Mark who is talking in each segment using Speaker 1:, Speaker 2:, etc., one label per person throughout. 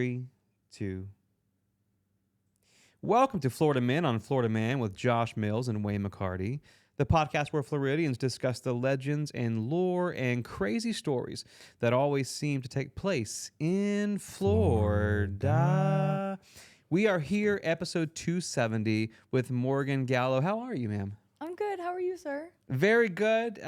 Speaker 1: 3, 2. Welcome to Florida Men on Florida Man with Josh Mills and Wayne McCarty, the podcast where Floridians discuss the legends and lore and crazy stories that always seem to take place in Florida. We are here, episode 270, with Morgan Gallo. How are you, ma'am?
Speaker 2: I'm good. How are you, sir?
Speaker 1: Very good.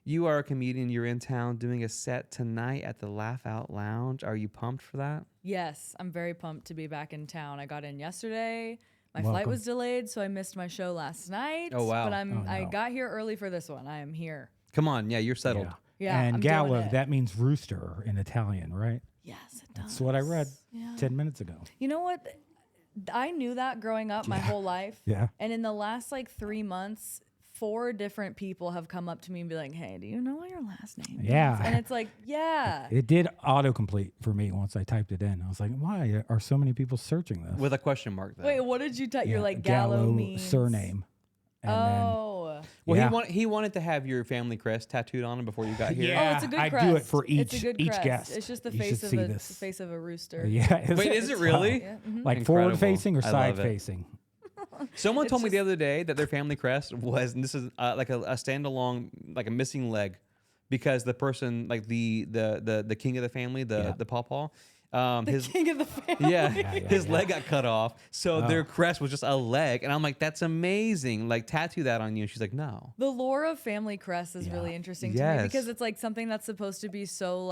Speaker 1: You are a comedian. You're in town doing a set tonight at the Laugh Out Lounge. Are you pumped for that?
Speaker 2: Yes, I'm very pumped to be back in town. I got in yesterday. My flight was delayed, so I missed my show last night.
Speaker 1: Oh, wow.
Speaker 2: But I got here early for this one. I am here.
Speaker 1: Come on. Yeah, you're settled.
Speaker 2: Yeah,
Speaker 3: and
Speaker 2: I'm
Speaker 3: Gallo,
Speaker 2: doing it.
Speaker 3: that means rooster in Italian, right?
Speaker 2: Yes, it does.
Speaker 3: That's what I read
Speaker 2: Yeah.
Speaker 3: 10 minutes ago.
Speaker 2: You know what? I knew that growing up my whole life.
Speaker 3: Yeah.
Speaker 2: And in the last 3 months, 4 different people have come up to me and be like, "Hey, do you know what your last name
Speaker 3: Yeah.
Speaker 2: is?" And it's like, yeah.
Speaker 3: It did autocomplete for me once I typed it in. I was like, why are so many people searching this?
Speaker 1: With a question mark, though.
Speaker 2: Wait, what did you type?
Speaker 3: Yeah,
Speaker 2: You're like, Gallo means
Speaker 3: surname. And
Speaker 2: Oh.
Speaker 1: Well,
Speaker 3: Yeah.
Speaker 1: he wanted to have your family crest tattooed on him before you got here.
Speaker 3: Yeah.
Speaker 2: Oh, it's a good
Speaker 3: I
Speaker 2: crest.
Speaker 3: do it for
Speaker 2: It's a
Speaker 3: each-
Speaker 2: good
Speaker 3: each
Speaker 2: crest.
Speaker 3: guest.
Speaker 2: It's just the
Speaker 3: You
Speaker 2: face
Speaker 3: should
Speaker 2: of
Speaker 3: see
Speaker 2: a
Speaker 3: this.
Speaker 2: face of a rooster.
Speaker 3: then, yeah.
Speaker 1: Wait, is it really?
Speaker 2: Yeah, mhm.
Speaker 3: Like
Speaker 1: Incredible.
Speaker 3: forward facing or
Speaker 1: I
Speaker 3: side
Speaker 1: love it.
Speaker 3: facing?
Speaker 1: Someone told me the other day that their family crest was, and this is like a standalone, like a missing leg, because the person, like the king of the family, the pawpaw, his
Speaker 2: King of the family.
Speaker 1: his leg got cut off, so their crest was just a leg, and I'm like, that's amazing. Like, tattoo that on you. And she's like, no.
Speaker 2: The lore of family crest is really interesting to me
Speaker 1: Yes.
Speaker 2: because it's like something that's supposed to be so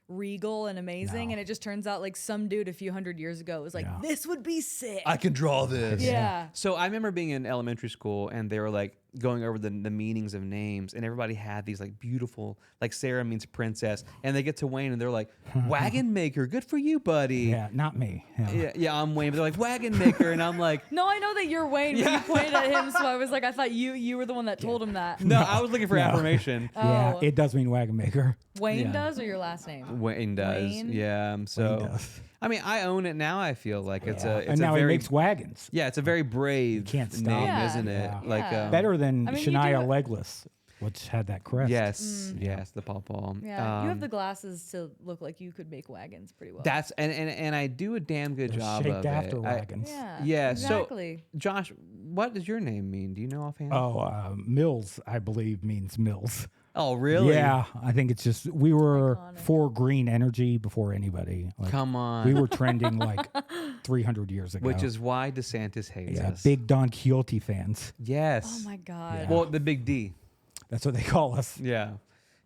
Speaker 2: regal and amazing, and it just turns out some dude a few hundred years ago was like, this would be sick.
Speaker 1: I can draw this.
Speaker 2: Yeah.
Speaker 1: So I remember being in elementary school, and they were like going over the meanings of names, and everybody had these beautiful, like Sarah means princess, and they get to Wayne, and they're like, wagon maker, good for you, buddy.
Speaker 3: Yeah, not me.
Speaker 1: Yeah, I'm Wayne, but they're like wagon maker, and I'm like,
Speaker 2: No, I know that you're Wayne, but you pointed at him, so I was like, I thought you were the one that told him that.
Speaker 1: no, I was looking for affirmation.
Speaker 3: Yeah,
Speaker 2: Oh.
Speaker 3: it does mean wagon maker.
Speaker 2: Wayne does, or your last name?
Speaker 1: Wayne does.
Speaker 2: Wayne?
Speaker 1: Yeah. So,
Speaker 3: Wayne does.
Speaker 1: I mean, I own it now. I feel like it's
Speaker 3: Yeah.
Speaker 1: a
Speaker 3: and now
Speaker 1: very
Speaker 3: he makes wagons.
Speaker 1: yeah, it's a very brave
Speaker 3: can't stop.
Speaker 1: name,
Speaker 2: Yeah.
Speaker 1: isn't it?
Speaker 3: Yeah.
Speaker 1: Like
Speaker 2: Yeah.
Speaker 3: Better than
Speaker 2: I mean, you
Speaker 3: Shania
Speaker 2: do-
Speaker 3: Legless, which had that crest.
Speaker 1: Yes, yes, the pawpaw.
Speaker 2: Yeah, you have the glasses to look like you could make wagons pretty well.
Speaker 1: That's and I do a damn good
Speaker 3: They're
Speaker 1: job
Speaker 3: shaped
Speaker 1: of
Speaker 3: after
Speaker 1: it.
Speaker 3: wagons.
Speaker 1: Yeah,
Speaker 2: exactly.
Speaker 1: So Josh, what does your name mean? Do you know offhand?
Speaker 3: Mills, I believe, means mills.
Speaker 1: Oh, really?
Speaker 3: Yeah, I think it's just we were
Speaker 2: Iconic.
Speaker 3: for green energy before anybody. Like,
Speaker 1: Come on.
Speaker 3: we were trending 300 years ago.
Speaker 1: Which is why DeSantis hates us.
Speaker 3: big Don Quixote fans.
Speaker 1: Yes.
Speaker 2: Oh my God.
Speaker 1: Well, the big D.
Speaker 3: That's what they call us.
Speaker 1: Yeah.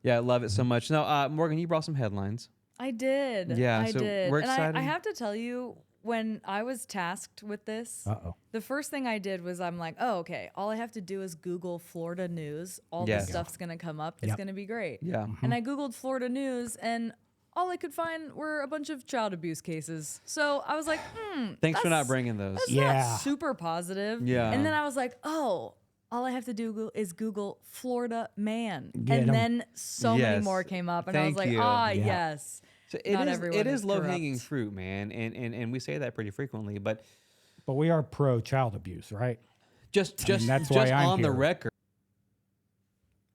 Speaker 1: Yeah, I love it so much. Now, Morgan, you brought some headlines.
Speaker 2: I did.
Speaker 1: Yeah,
Speaker 2: I
Speaker 1: so
Speaker 2: did.
Speaker 1: we're
Speaker 2: and
Speaker 1: excited.
Speaker 2: I have to tell you, when I was tasked with this, the first thing I did was I'm like, oh, okay, all I have to do is Google Florida news. All
Speaker 1: Yes.
Speaker 2: the stuff's going to come up. It's
Speaker 3: Yep.
Speaker 2: going to be great.
Speaker 1: Yeah.
Speaker 2: And I Googled Florida news, and all I could find were a bunch of child abuse cases. So I was like,
Speaker 1: Thanks for not
Speaker 2: that's-
Speaker 1: bringing those.
Speaker 2: That's
Speaker 3: Yeah.
Speaker 2: not super positive.
Speaker 1: Yeah.
Speaker 2: And then I was like, oh, all I have to do is Google Florida man.
Speaker 3: Get
Speaker 2: and
Speaker 3: 'em.
Speaker 2: then so
Speaker 1: Yes.
Speaker 2: many more came up. And I was
Speaker 1: Thank
Speaker 2: like,
Speaker 1: you.
Speaker 2: ah,
Speaker 3: Yeah.
Speaker 2: yes.
Speaker 1: So
Speaker 2: Not everyone
Speaker 1: it
Speaker 2: is
Speaker 1: is low hanging
Speaker 2: corrupt.
Speaker 1: fruit, man, and we say that pretty frequently, but
Speaker 3: But we are pro child abuse, right?
Speaker 1: just
Speaker 3: that's
Speaker 1: just
Speaker 3: why I'm
Speaker 1: on the
Speaker 3: here.
Speaker 1: record.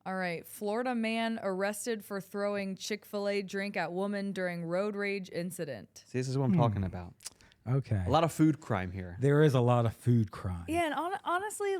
Speaker 2: All right. Florida man arrested for throwing Chick-fil-A drink at woman during road rage incident.
Speaker 1: See, this is what I'm talking about.
Speaker 3: Okay.
Speaker 1: A lot of food crime here.
Speaker 3: There is a lot of food crime.
Speaker 2: Yeah, and honestly,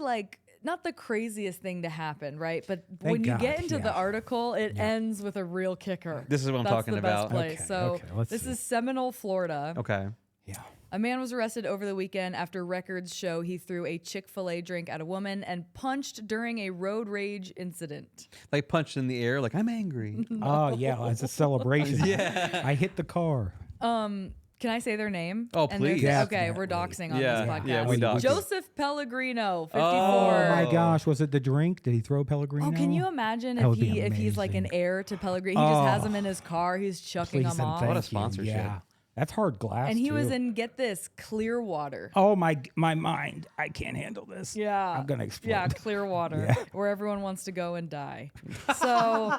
Speaker 2: not the craziest thing to happen, right? But
Speaker 3: Thank
Speaker 2: when you
Speaker 3: God,
Speaker 2: get into the
Speaker 3: yeah.
Speaker 2: article, it ends with a real kicker.
Speaker 1: This is what I'm
Speaker 2: That's
Speaker 1: talking
Speaker 2: the best
Speaker 1: about.
Speaker 2: place.
Speaker 3: Okay,
Speaker 2: So
Speaker 3: okay, let's
Speaker 2: this
Speaker 3: see.
Speaker 2: is Seminole, Florida.
Speaker 1: Okay.
Speaker 3: Yeah.
Speaker 2: A man was arrested over the weekend after records show he threw a Chick-fil-A drink at a woman and punched during a road rage incident.
Speaker 1: Like punched in the air, like I'm angry.
Speaker 3: Oh, yeah. It's a celebration. Yeah. I hit the car.
Speaker 2: Can I say their name?
Speaker 1: Oh,
Speaker 2: And their-
Speaker 1: please.
Speaker 2: Okay, we're doxing on
Speaker 1: Yeah,
Speaker 2: this podcast.
Speaker 1: yeah, we dox.
Speaker 2: Joseph Pellegrino, 54.
Speaker 3: Oh, my gosh. Was it the drink? Did he throw Pellegrino?
Speaker 2: Oh, can you imagine
Speaker 3: That
Speaker 2: if
Speaker 3: would be
Speaker 2: if he's like an
Speaker 3: amazing.
Speaker 2: heir to Pellegrino? He just has
Speaker 3: Oh.
Speaker 2: him in his car. He's chucking
Speaker 3: Please
Speaker 2: them
Speaker 3: and
Speaker 2: off.
Speaker 1: What a
Speaker 3: thank you.
Speaker 1: sponsorship.
Speaker 3: Yeah. That's hard glass,
Speaker 2: And he was
Speaker 3: too.
Speaker 2: in, get this, Clearwater.
Speaker 3: Oh, my mind. I can't handle this.
Speaker 2: Yeah.
Speaker 3: I'm going to explode.
Speaker 2: Yeah, Clearwater, where everyone wants to go and die. So,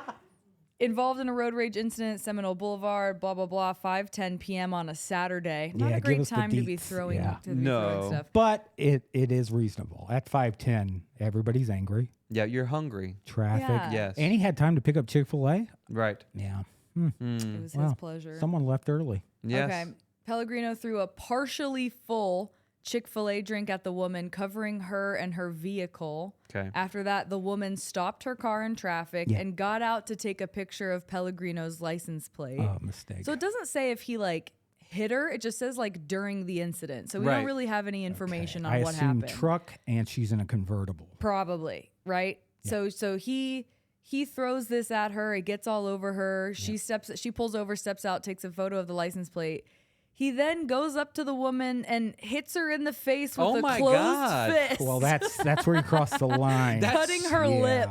Speaker 2: involved in a road rage incident at Seminole Boulevard, blah, blah, blah, 5:10 p.m. on a Saturday. Not
Speaker 3: Yeah,
Speaker 2: a
Speaker 3: give
Speaker 2: great
Speaker 3: us the
Speaker 2: time to be
Speaker 3: deets.
Speaker 2: throwing,
Speaker 3: Yeah.
Speaker 1: No.
Speaker 2: stuff.
Speaker 3: But it is reasonable. At 5:10, everybody's angry.
Speaker 1: Yeah, you're hungry.
Speaker 3: Traffic.
Speaker 2: Yeah.
Speaker 1: Yes.
Speaker 3: And he had time to pick up Chick-fil-A.
Speaker 1: Right.
Speaker 3: Yeah.
Speaker 2: It was his
Speaker 3: Wow.
Speaker 2: pleasure.
Speaker 3: Someone left early.
Speaker 1: Yes.
Speaker 2: Okay. Pellegrino threw a partially full Chick-fil-A drink at the woman, covering her and her vehicle.
Speaker 1: Okay.
Speaker 2: After that, the woman stopped her car in traffic and got out to take a picture of Pellegrino's license plate.
Speaker 3: Oh, mistake.
Speaker 2: So it doesn't say if he like hit her. It just says like during the incident. So we don't really have any information on what happened.
Speaker 3: Truck, and she's in a convertible.
Speaker 2: Probably, right? Yeah. So he throws this at her. It gets all over her. She pulls over, steps out, takes a photo of the license plate. He then goes up to the woman and hits her in the face with a closed fist.
Speaker 3: Well, that's where he crossed the line.
Speaker 2: Cutting her lip.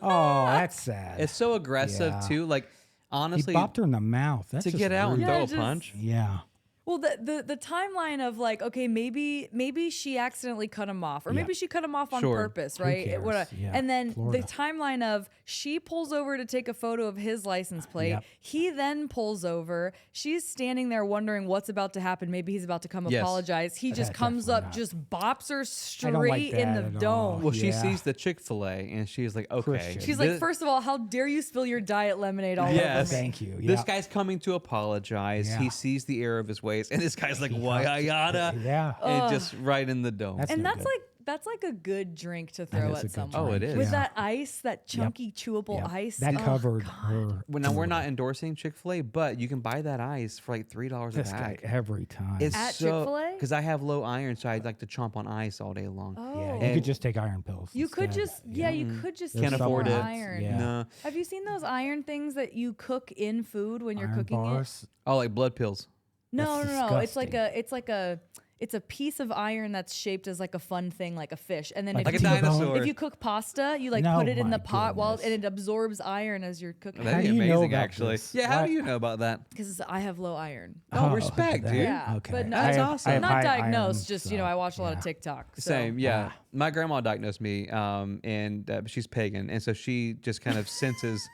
Speaker 3: Oh, that's sad.
Speaker 1: It's so aggressive too. Like honestly,
Speaker 3: he bopped her in the mouth. That's
Speaker 1: to
Speaker 3: just
Speaker 1: get out
Speaker 3: rude.
Speaker 1: and throw a punch.
Speaker 3: Yeah.
Speaker 2: Well, the timeline of like, okay, maybe she accidentally cut him off, or maybe she cut him off on purpose, right? And then the timeline of she pulls over to take a photo of his license plate. Yep. He then pulls over. She's standing there wondering what's about to happen. Maybe he's about to come apologize. He just comes up, just bops her straight in the dome.
Speaker 1: Well, she sees the Chick-fil-A and she's like, okay.
Speaker 3: Christian.
Speaker 2: She's like, first of all, how dare you spill your diet lemonade all over me?
Speaker 3: Thank you.
Speaker 1: This guy's coming to apologize. He sees the error of his ways, and this guy's like, why yada?
Speaker 3: Yeah.
Speaker 1: And just right in the dome.
Speaker 2: That's like a good drink to throw at someone.
Speaker 1: Oh, it is.
Speaker 2: With that ice, that chunky, chewable ice.
Speaker 3: That covered her.
Speaker 1: Well, now, we're not endorsing Chick-fil-A, but you can buy that ice for like $3 a
Speaker 3: This
Speaker 1: pack.
Speaker 3: guy every time.
Speaker 1: It's
Speaker 2: At
Speaker 1: so,
Speaker 2: Chick-fil-A?
Speaker 1: Because I have low iron, so I'd like to chomp on ice all day long.
Speaker 2: Oh.
Speaker 3: Yeah, you could just take iron pills.
Speaker 2: You could
Speaker 3: instead.
Speaker 2: just, you could just
Speaker 1: Can't
Speaker 2: take
Speaker 1: afford
Speaker 2: more
Speaker 1: it.
Speaker 2: iron.
Speaker 3: Yeah.
Speaker 1: No.
Speaker 2: Have you seen those iron things that you cook in food when you're
Speaker 3: Iron
Speaker 2: cooking
Speaker 3: bars.
Speaker 1: Oh, like blood pills.
Speaker 2: it? No.
Speaker 3: That's
Speaker 2: It's a piece of iron that's shaped as like a fun thing, like a fish. And then
Speaker 3: Like
Speaker 1: a
Speaker 2: if
Speaker 1: dinosaur.
Speaker 2: you cook pasta, you like
Speaker 3: No,
Speaker 2: put it in
Speaker 3: my
Speaker 2: the pot
Speaker 3: goodness.
Speaker 2: and it absorbs iron as you're cooking.
Speaker 1: That'd
Speaker 3: How
Speaker 1: be
Speaker 3: do you know
Speaker 1: amazing,
Speaker 3: about
Speaker 1: actually.
Speaker 3: this?
Speaker 1: Yeah, how
Speaker 3: What?
Speaker 1: do you know about that?
Speaker 2: Because I have low iron.
Speaker 1: Oh, respect,
Speaker 3: that-
Speaker 1: dude.
Speaker 2: Yeah,
Speaker 3: Okay.
Speaker 2: but no,
Speaker 3: I
Speaker 1: That's
Speaker 3: have-
Speaker 1: awesome.
Speaker 3: I have
Speaker 2: not
Speaker 3: high
Speaker 2: diagnosed.
Speaker 3: iron,
Speaker 2: Just
Speaker 3: so,
Speaker 2: I watch a lot of
Speaker 3: yeah.
Speaker 2: TikTok. So.
Speaker 1: Same, yeah. My grandma diagnosed me, and she's pagan, and so she just kind of senses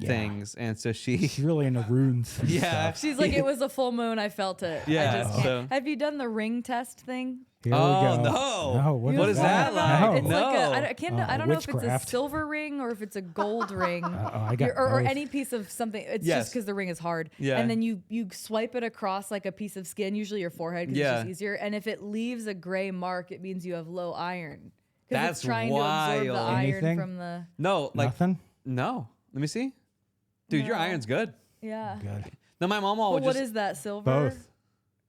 Speaker 1: things, and so
Speaker 3: She's really into runes. And stuff.
Speaker 2: She's like, it was a full moon. I felt it.
Speaker 1: Yeah,
Speaker 2: I just can't.
Speaker 1: so-
Speaker 2: Have you done the ring test thing?
Speaker 3: Here we
Speaker 1: Oh,
Speaker 3: go.
Speaker 1: no.
Speaker 3: No,
Speaker 1: What is that like?
Speaker 3: No.
Speaker 2: It's like
Speaker 1: No.
Speaker 2: I don't know if it's a
Speaker 3: Witchcraft.
Speaker 2: silver ring or if it's a gold ring,
Speaker 3: I got
Speaker 2: or
Speaker 3: both.
Speaker 2: any piece of something. It's
Speaker 1: Yes.
Speaker 2: just because the ring is hard.
Speaker 1: Yeah.
Speaker 2: And then you swipe it across like a piece of skin, usually your forehead, because it's just easier. And if it leaves a gray mark, it means you have low iron. Because
Speaker 1: That's
Speaker 2: it's trying to absorb the
Speaker 1: wild.
Speaker 2: iron
Speaker 3: Anything?
Speaker 2: from the.
Speaker 1: No, like
Speaker 3: Nothing?
Speaker 1: no. Let me see, dude. Your
Speaker 2: No.
Speaker 1: iron's good.
Speaker 2: Yeah.
Speaker 3: Good.
Speaker 1: No, my mom
Speaker 2: Well,
Speaker 1: always
Speaker 2: what
Speaker 1: just
Speaker 2: is that? Silver.
Speaker 3: Both.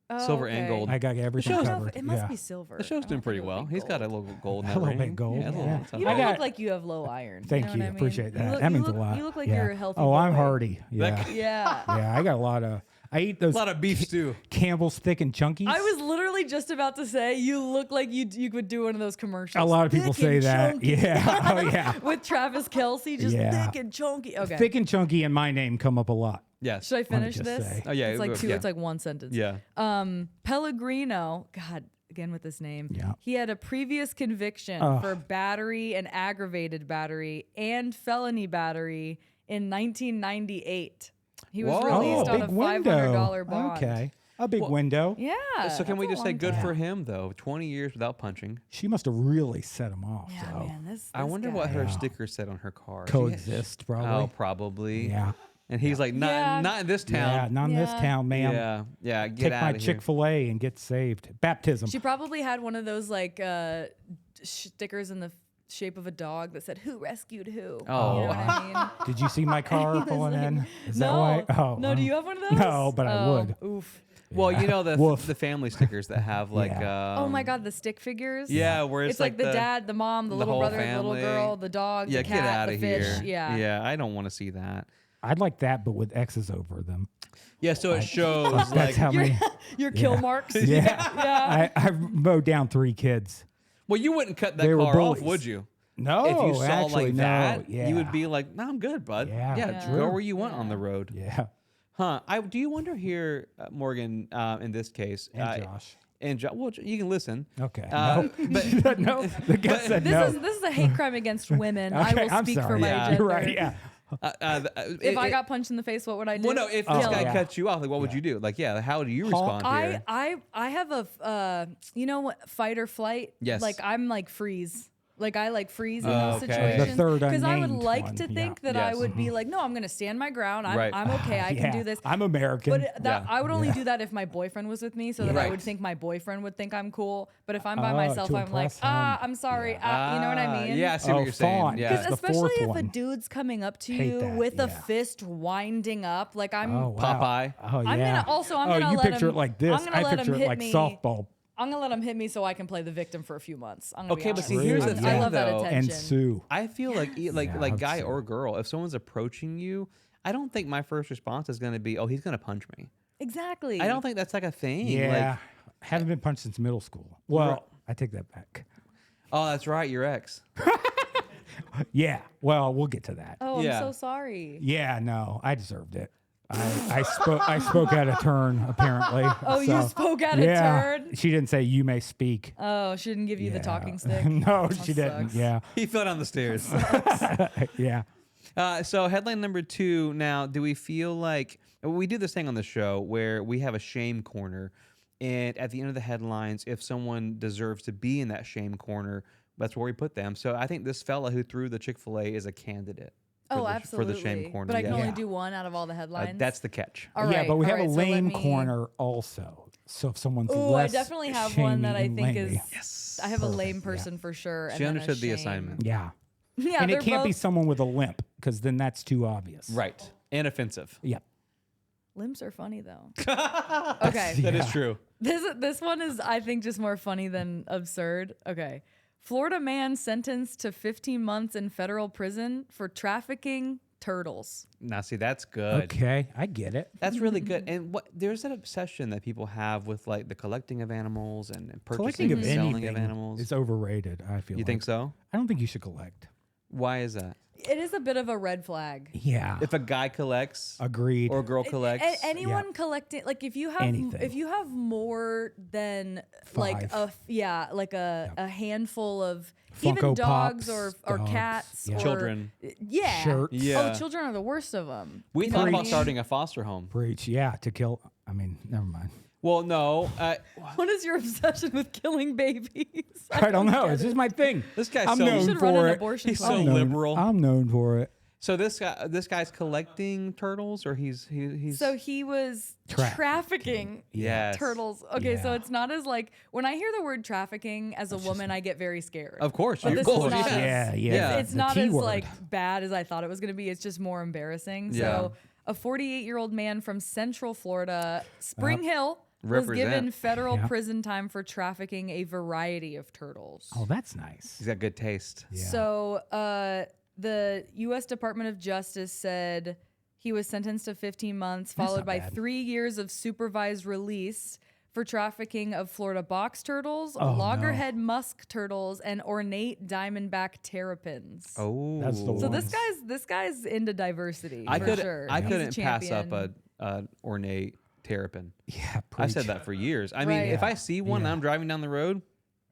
Speaker 2: Oh,
Speaker 1: silver and
Speaker 2: okay.
Speaker 1: gold.
Speaker 3: I got everything
Speaker 2: I don't know if-
Speaker 3: covered.
Speaker 2: It must
Speaker 3: yeah.
Speaker 2: be silver.
Speaker 1: The show's
Speaker 2: I
Speaker 1: doing
Speaker 2: don't
Speaker 1: pretty
Speaker 2: think it would
Speaker 1: well.
Speaker 2: be
Speaker 1: He's got a
Speaker 2: gold.
Speaker 1: little gold in
Speaker 3: A
Speaker 1: that
Speaker 3: little
Speaker 1: ring.
Speaker 3: bit gold,
Speaker 1: Yeah, a little
Speaker 3: yeah.
Speaker 1: something.
Speaker 2: You
Speaker 3: I
Speaker 2: don't
Speaker 3: got-
Speaker 2: look like you have low iron.
Speaker 3: Thank
Speaker 2: know
Speaker 3: you.
Speaker 2: what I mean?
Speaker 3: Appreciate that.
Speaker 2: You look,
Speaker 3: That means
Speaker 2: you look,
Speaker 3: a lot.
Speaker 2: You look like
Speaker 3: yeah.
Speaker 2: you're a healthy
Speaker 3: Oh, I'm
Speaker 2: boy.
Speaker 3: hardy. Yeah.
Speaker 2: Yeah.
Speaker 3: Yeah, I got a lot of. I eat those
Speaker 1: A lot of beef stew.
Speaker 3: Campbell's thick and chunkies.
Speaker 2: I was literally just about to say you look like you could do one of those commercials.
Speaker 3: A lot of people
Speaker 2: Thick
Speaker 3: say
Speaker 2: and
Speaker 3: that.
Speaker 2: chunky.
Speaker 3: Yeah. Oh, yeah.
Speaker 2: With Travis Kelce, just
Speaker 3: Yeah.
Speaker 2: thick and chunky. Okay.
Speaker 3: Thick and chunky and my name come up a lot.
Speaker 1: Yes.
Speaker 2: Should I finish
Speaker 3: just
Speaker 2: this?
Speaker 3: say.
Speaker 1: Oh, yeah,
Speaker 2: It's like two.
Speaker 1: yeah.
Speaker 2: It's like one sentence.
Speaker 1: Yeah.
Speaker 2: Pellegrino. God. Again with this name.
Speaker 3: Yeah.
Speaker 2: He had a previous conviction for battery and aggravated battery and felony battery in 1998. He was
Speaker 1: Whoa.
Speaker 2: released on a
Speaker 3: big window.
Speaker 2: $500 bond.
Speaker 3: Okay. A big window.
Speaker 2: Yeah.
Speaker 1: So can we
Speaker 2: that's
Speaker 1: just
Speaker 2: a
Speaker 1: say
Speaker 2: long
Speaker 1: good
Speaker 2: time.
Speaker 1: for him though? 20 years without punching.
Speaker 3: She must have really set him off.
Speaker 2: Yeah,
Speaker 3: so.
Speaker 2: man. This
Speaker 1: I wonder
Speaker 2: guy.
Speaker 1: what her sticker said on her car.
Speaker 3: Coexist, probably.
Speaker 1: Oh, probably.
Speaker 3: Yeah.
Speaker 1: And he's like, not
Speaker 2: Yeah.
Speaker 1: not in this
Speaker 3: Yeah,
Speaker 1: town.
Speaker 3: not in this
Speaker 2: Yeah.
Speaker 3: town, ma'am.
Speaker 1: Yeah, yeah. Get
Speaker 3: Take
Speaker 1: out
Speaker 3: my
Speaker 1: of here.
Speaker 3: Chick-fil-A and get saved. Baptism.
Speaker 2: She probably had one of those like stickers in the shape of a dog that said "Who rescued who."
Speaker 1: Oh.
Speaker 2: You know what I mean?
Speaker 3: Did you see my car pulling in? Is that
Speaker 2: no,
Speaker 3: why? Oh,
Speaker 2: no. Do you have one of those?
Speaker 3: No, but I would.
Speaker 2: Oof.
Speaker 1: Well, you know the
Speaker 3: Woof.
Speaker 1: the family stickers that have like.
Speaker 2: Oh my God, the stick figures.
Speaker 1: Yeah, where
Speaker 2: it's like the
Speaker 1: the
Speaker 2: dad, the mom, the little
Speaker 1: whole
Speaker 2: brother, the little
Speaker 1: family.
Speaker 2: girl, the dog,
Speaker 1: Yeah,
Speaker 2: the cat,
Speaker 1: get out
Speaker 2: the
Speaker 1: of
Speaker 2: fish.
Speaker 1: here.
Speaker 2: Yeah.
Speaker 1: Yeah, I don't want to see that.
Speaker 3: I'd like that, but with X's over them.
Speaker 1: Yeah, so it shows
Speaker 3: That's
Speaker 1: like.
Speaker 3: how many.
Speaker 2: Your kill marks.
Speaker 3: Yeah.
Speaker 2: Yeah.
Speaker 3: I've mowed down 3 kids.
Speaker 1: Well, you wouldn't cut that
Speaker 3: They were
Speaker 1: car off,
Speaker 3: bullies.
Speaker 1: would you?
Speaker 3: No,
Speaker 1: If you saw
Speaker 3: actually,
Speaker 1: like
Speaker 3: no.
Speaker 1: that,
Speaker 3: Yeah.
Speaker 1: you would be like, "No, I'm good, bud.
Speaker 3: Yeah.
Speaker 2: Yeah.
Speaker 1: go where you want on the road."
Speaker 3: Yeah.
Speaker 1: Huh? Do you wonder here, Morgan? In this case,
Speaker 3: And Josh.
Speaker 1: and well, you can listen.
Speaker 3: Okay.
Speaker 1: Uh,
Speaker 3: no.
Speaker 1: but-
Speaker 3: no. The guy said no.
Speaker 2: This is a hate crime against women. I
Speaker 3: Okay,
Speaker 2: will
Speaker 3: I'm
Speaker 2: speak for
Speaker 3: sorry.
Speaker 2: my
Speaker 1: Yeah.
Speaker 2: gender.
Speaker 3: You're right. Yeah.
Speaker 2: If I got punched in the face, what would I do?
Speaker 1: well, no, if this
Speaker 3: Oh,
Speaker 1: guy
Speaker 3: yeah.
Speaker 1: cuts you off, like, what would you do? Like, yeah, how do you respond here?
Speaker 2: I have a you know what, fight or flight.
Speaker 1: Yes.
Speaker 2: Like I'm like freeze. Like I like freeze in those situations.
Speaker 3: The third
Speaker 2: because I would
Speaker 3: unnamed
Speaker 2: like
Speaker 3: one.
Speaker 2: to think that I would be like, no, I'm going to stand my ground. I'm okay. I can do this.
Speaker 3: I'm American.
Speaker 2: But I would only do that if my boyfriend was with me, so that I would think my boyfriend would think I'm cool. But if I'm by myself, I'm like, I'm sorry. You know what I mean?
Speaker 1: Yeah, I see what you're saying. Yeah.
Speaker 2: Because especially if a dude's coming up to you with a fist winding up, like I'm
Speaker 1: Popeye.
Speaker 3: Oh, yeah.
Speaker 2: I'm gonna
Speaker 3: you
Speaker 2: let
Speaker 3: picture
Speaker 2: him,
Speaker 3: it like this.
Speaker 2: I
Speaker 3: picture it like softball.
Speaker 2: I'm gonna let him hit me so I can play the victim for a few months.
Speaker 1: Okay, but see, here's the thing,
Speaker 2: I love
Speaker 1: though.
Speaker 2: that attention.
Speaker 3: And sue.
Speaker 1: I feel like guy or girl, if someone's approaching you, I don't think my first response is going to be, oh, he's going to punch me.
Speaker 2: Exactly.
Speaker 1: I don't think that's like a thing.
Speaker 3: Yeah. Haven't been punched since middle school. Well, I take that back.
Speaker 1: Oh, that's right. Your ex.
Speaker 3: Yeah. Well, we'll get to that.
Speaker 2: Oh, I'm so sorry.
Speaker 3: Yeah, no, I deserved it. I spoke out of turn, apparently.
Speaker 2: Oh, you spoke out of turn?
Speaker 3: She didn't say you may speak.
Speaker 2: Oh, she didn't give you the talking stick?
Speaker 3: No,
Speaker 2: that
Speaker 3: she didn't.
Speaker 2: sucks.
Speaker 3: Yeah.
Speaker 1: He fell down the stairs.
Speaker 3: Yeah.
Speaker 1: So headline number 2. Now, do we feel like we do this thing on the show where we have a shame corner, and at the end of the headlines, if someone deserves to be in that shame corner, that's where we put them. So I think this fella who threw the Chick-fil-A is a candidate.
Speaker 2: Absolutely.
Speaker 1: For the shame corner.
Speaker 2: But I can only do one out of all the headlines.
Speaker 1: That's the catch.
Speaker 2: All right,
Speaker 3: yeah, but we have a
Speaker 2: so
Speaker 3: lame corner also. So if someone's less
Speaker 2: I definitely have one that I think
Speaker 3: lamey.
Speaker 2: is. I have a lame person for sure.
Speaker 1: She understood the assignment.
Speaker 3: Yeah.
Speaker 2: Yeah,
Speaker 3: and it can't be someone with a limp because then that's too obvious.
Speaker 1: Right. And offensive.
Speaker 3: Yep.
Speaker 2: Limps are funny though. Okay.
Speaker 1: That is true.
Speaker 2: This one is, I think, just more funny than absurd. Okay. Florida man sentenced to 15 months in federal prison for trafficking turtles.
Speaker 1: Now, see, that's good.
Speaker 3: Okay, I get it.
Speaker 1: That's really good. And there's an obsession that people have with like the collecting of animals and purchasing and selling of animals.
Speaker 3: It's overrated, I feel.
Speaker 1: You think so?
Speaker 3: I don't think you should collect.
Speaker 1: Why is that?
Speaker 2: It is a bit of a red flag.
Speaker 3: Yeah.
Speaker 1: If a guy collects,
Speaker 3: agreed,
Speaker 1: or a girl collects,
Speaker 2: anyone collecting, like if you have more than
Speaker 3: 5.
Speaker 2: like a handful of
Speaker 3: Funko
Speaker 2: even dogs
Speaker 3: Pops,
Speaker 2: or cats, or
Speaker 1: children,
Speaker 3: shirts.
Speaker 2: Oh, children are the worst of them.
Speaker 1: We thought about starting a foster home.
Speaker 3: Breach, yeah, to kill. I mean, never mind.
Speaker 1: Well, no.
Speaker 2: What is your obsession with killing babies?
Speaker 3: I don't know. It's just my thing.
Speaker 1: This guy's
Speaker 3: I'm
Speaker 1: so
Speaker 3: known for it.
Speaker 1: He's so liberal.
Speaker 3: I'm known for it.
Speaker 1: So this guy's collecting turtles, or he's
Speaker 2: So he was trafficking turtles. Okay, so it's not as like when I hear the word trafficking as a woman, I get very scared.
Speaker 1: Of course,
Speaker 2: but this is not
Speaker 3: It's
Speaker 2: not as like bad as I thought it was going to be. It's just more embarrassing. So a 48-year-old man from Central Florida, Spring Hill, was given federal prison time for trafficking a variety of turtles.
Speaker 3: Oh, that's nice.
Speaker 1: He's got good taste.
Speaker 3: Yeah.
Speaker 2: So the U.S. Department of Justice said he was sentenced to 15 months, followed by 3 years of supervised release for trafficking of Florida box turtles, loggerhead musk turtles, and ornate diamondback terrapins.
Speaker 1: Oh,
Speaker 3: that's the one.
Speaker 2: So this guy's into diversity.
Speaker 1: I
Speaker 2: He's
Speaker 1: couldn't
Speaker 2: a
Speaker 1: pass
Speaker 2: champion.
Speaker 1: up a ornate terrapin.
Speaker 3: Yeah,
Speaker 1: I've said that for years. I mean, if I see one and I'm driving down the road,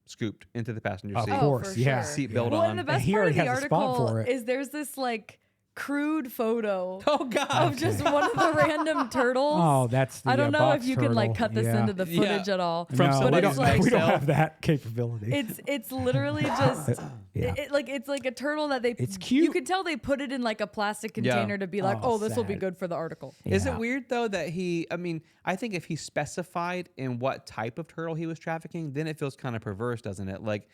Speaker 1: scooped into the passenger seat.
Speaker 3: Of course, yeah.
Speaker 1: Seatbelt
Speaker 2: Well,
Speaker 1: on.
Speaker 2: and the best
Speaker 3: he
Speaker 2: part of
Speaker 3: already
Speaker 2: the
Speaker 3: has a spot
Speaker 2: article
Speaker 3: for it.
Speaker 2: is there's this like crude photo
Speaker 1: God.
Speaker 2: of just one of the random turtles.
Speaker 3: Oh, that's the
Speaker 2: I don't know if
Speaker 3: box
Speaker 2: you could like
Speaker 3: turtle.
Speaker 2: cut this into the footage at all.
Speaker 1: From
Speaker 3: No,
Speaker 1: somebody's
Speaker 3: we don't,
Speaker 1: Excel.
Speaker 3: we don't have that capability.
Speaker 2: It's literally just it's like a turtle that they
Speaker 3: It's cute.
Speaker 2: You could tell they put it in like a plastic container to be like,
Speaker 3: Oh,
Speaker 2: this will be
Speaker 3: sad.
Speaker 2: good for the article.
Speaker 1: Is it weird though that I think if he specified in what type of turtle he was trafficking, then it feels kind of perverse, doesn't it? Like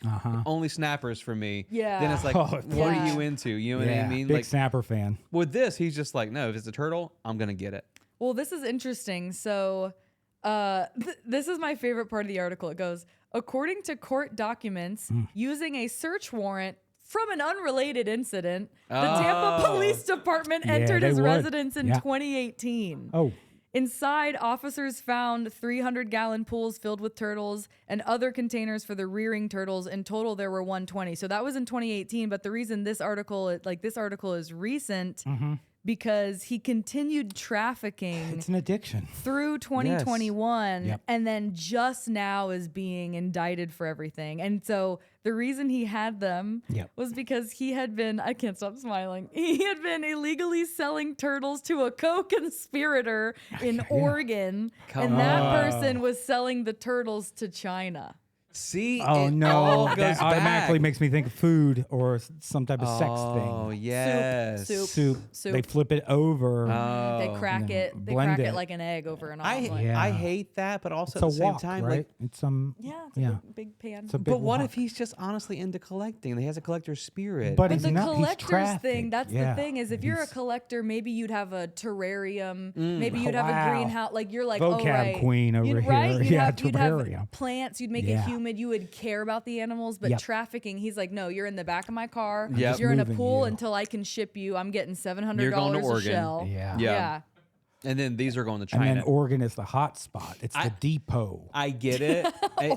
Speaker 1: only snappers for me.
Speaker 2: Yeah.
Speaker 1: Then it's like, what are you into? You know what I mean?
Speaker 3: Big
Speaker 1: Like
Speaker 3: snapper fan.
Speaker 1: with this, he's just like, no, if it's a turtle, I'm gonna get it.
Speaker 2: Well, this is interesting. So, this is my favorite part of the article. It goes, according to court documents, using a search warrant from an unrelated incident, the Tampa Police Department entered his residence in 2018.
Speaker 3: Oh.
Speaker 2: Inside, officers found 300-gallon pools filled with turtles and other containers for the rearing turtles. In total, there were 120. So that was in 2018. But the reason this article is recent because he continued trafficking
Speaker 3: It's an addiction.
Speaker 2: through 2021
Speaker 3: Yep.
Speaker 2: and then just now is being indicted for everything. And so the reason he had them was because he had been, I can't stop smiling, he had been illegally selling turtles to a co-conspirator in Oregon. And that person was selling the turtles to China.
Speaker 1: See,
Speaker 3: Oh
Speaker 1: it
Speaker 3: no,
Speaker 1: all
Speaker 3: that
Speaker 1: goes
Speaker 3: automatically
Speaker 1: back.
Speaker 3: makes me think of food or some type of sex
Speaker 1: Oh
Speaker 3: thing.
Speaker 1: yes,
Speaker 2: Soup.
Speaker 3: They flip it over.
Speaker 2: They
Speaker 1: Oh.
Speaker 2: crack it. They
Speaker 3: blend
Speaker 2: crack it
Speaker 3: it.
Speaker 2: like an egg over an
Speaker 1: I
Speaker 2: omelet.
Speaker 3: Yeah.
Speaker 1: I hate that, but also
Speaker 3: It's
Speaker 1: at
Speaker 3: a
Speaker 1: the same
Speaker 3: wok,
Speaker 1: time,
Speaker 3: right?
Speaker 1: like,
Speaker 3: It's some.
Speaker 2: Yeah, it's a big pan.
Speaker 3: It's a big
Speaker 1: but what
Speaker 3: wok.
Speaker 1: if he's just honestly into collecting? He has a collector's spirit.
Speaker 3: But
Speaker 2: But
Speaker 3: he's
Speaker 2: the
Speaker 3: not. He's
Speaker 2: collector's
Speaker 3: trafficked.
Speaker 2: thing, that's the
Speaker 3: Yeah.
Speaker 2: thing, is if you're a
Speaker 3: He's
Speaker 2: collector, maybe you'd have a terrarium, maybe you'd
Speaker 3: Oh,
Speaker 2: have a
Speaker 3: wow.
Speaker 2: greenhouse. Like you're like,
Speaker 3: vocab
Speaker 2: oh, right.
Speaker 3: queen over
Speaker 2: You'd,
Speaker 3: here.
Speaker 2: right? You'd
Speaker 3: Yeah,
Speaker 2: have
Speaker 3: terrarium.
Speaker 2: plants, you'd make it
Speaker 3: Yeah.
Speaker 2: humid, you would care about the animals, but
Speaker 3: Yep.
Speaker 2: trafficking, he's like, no, you're in the back of my car.
Speaker 1: Yep.
Speaker 2: You're in a
Speaker 3: moving
Speaker 2: pool
Speaker 3: you.
Speaker 2: until I can ship you. I'm getting $700
Speaker 1: You're going to
Speaker 2: a
Speaker 1: Oregon.
Speaker 2: shell.
Speaker 3: Yeah.
Speaker 1: Yeah. And then these are going to China.
Speaker 3: And then Oregon is the hot spot. It's the depot.
Speaker 1: I get it.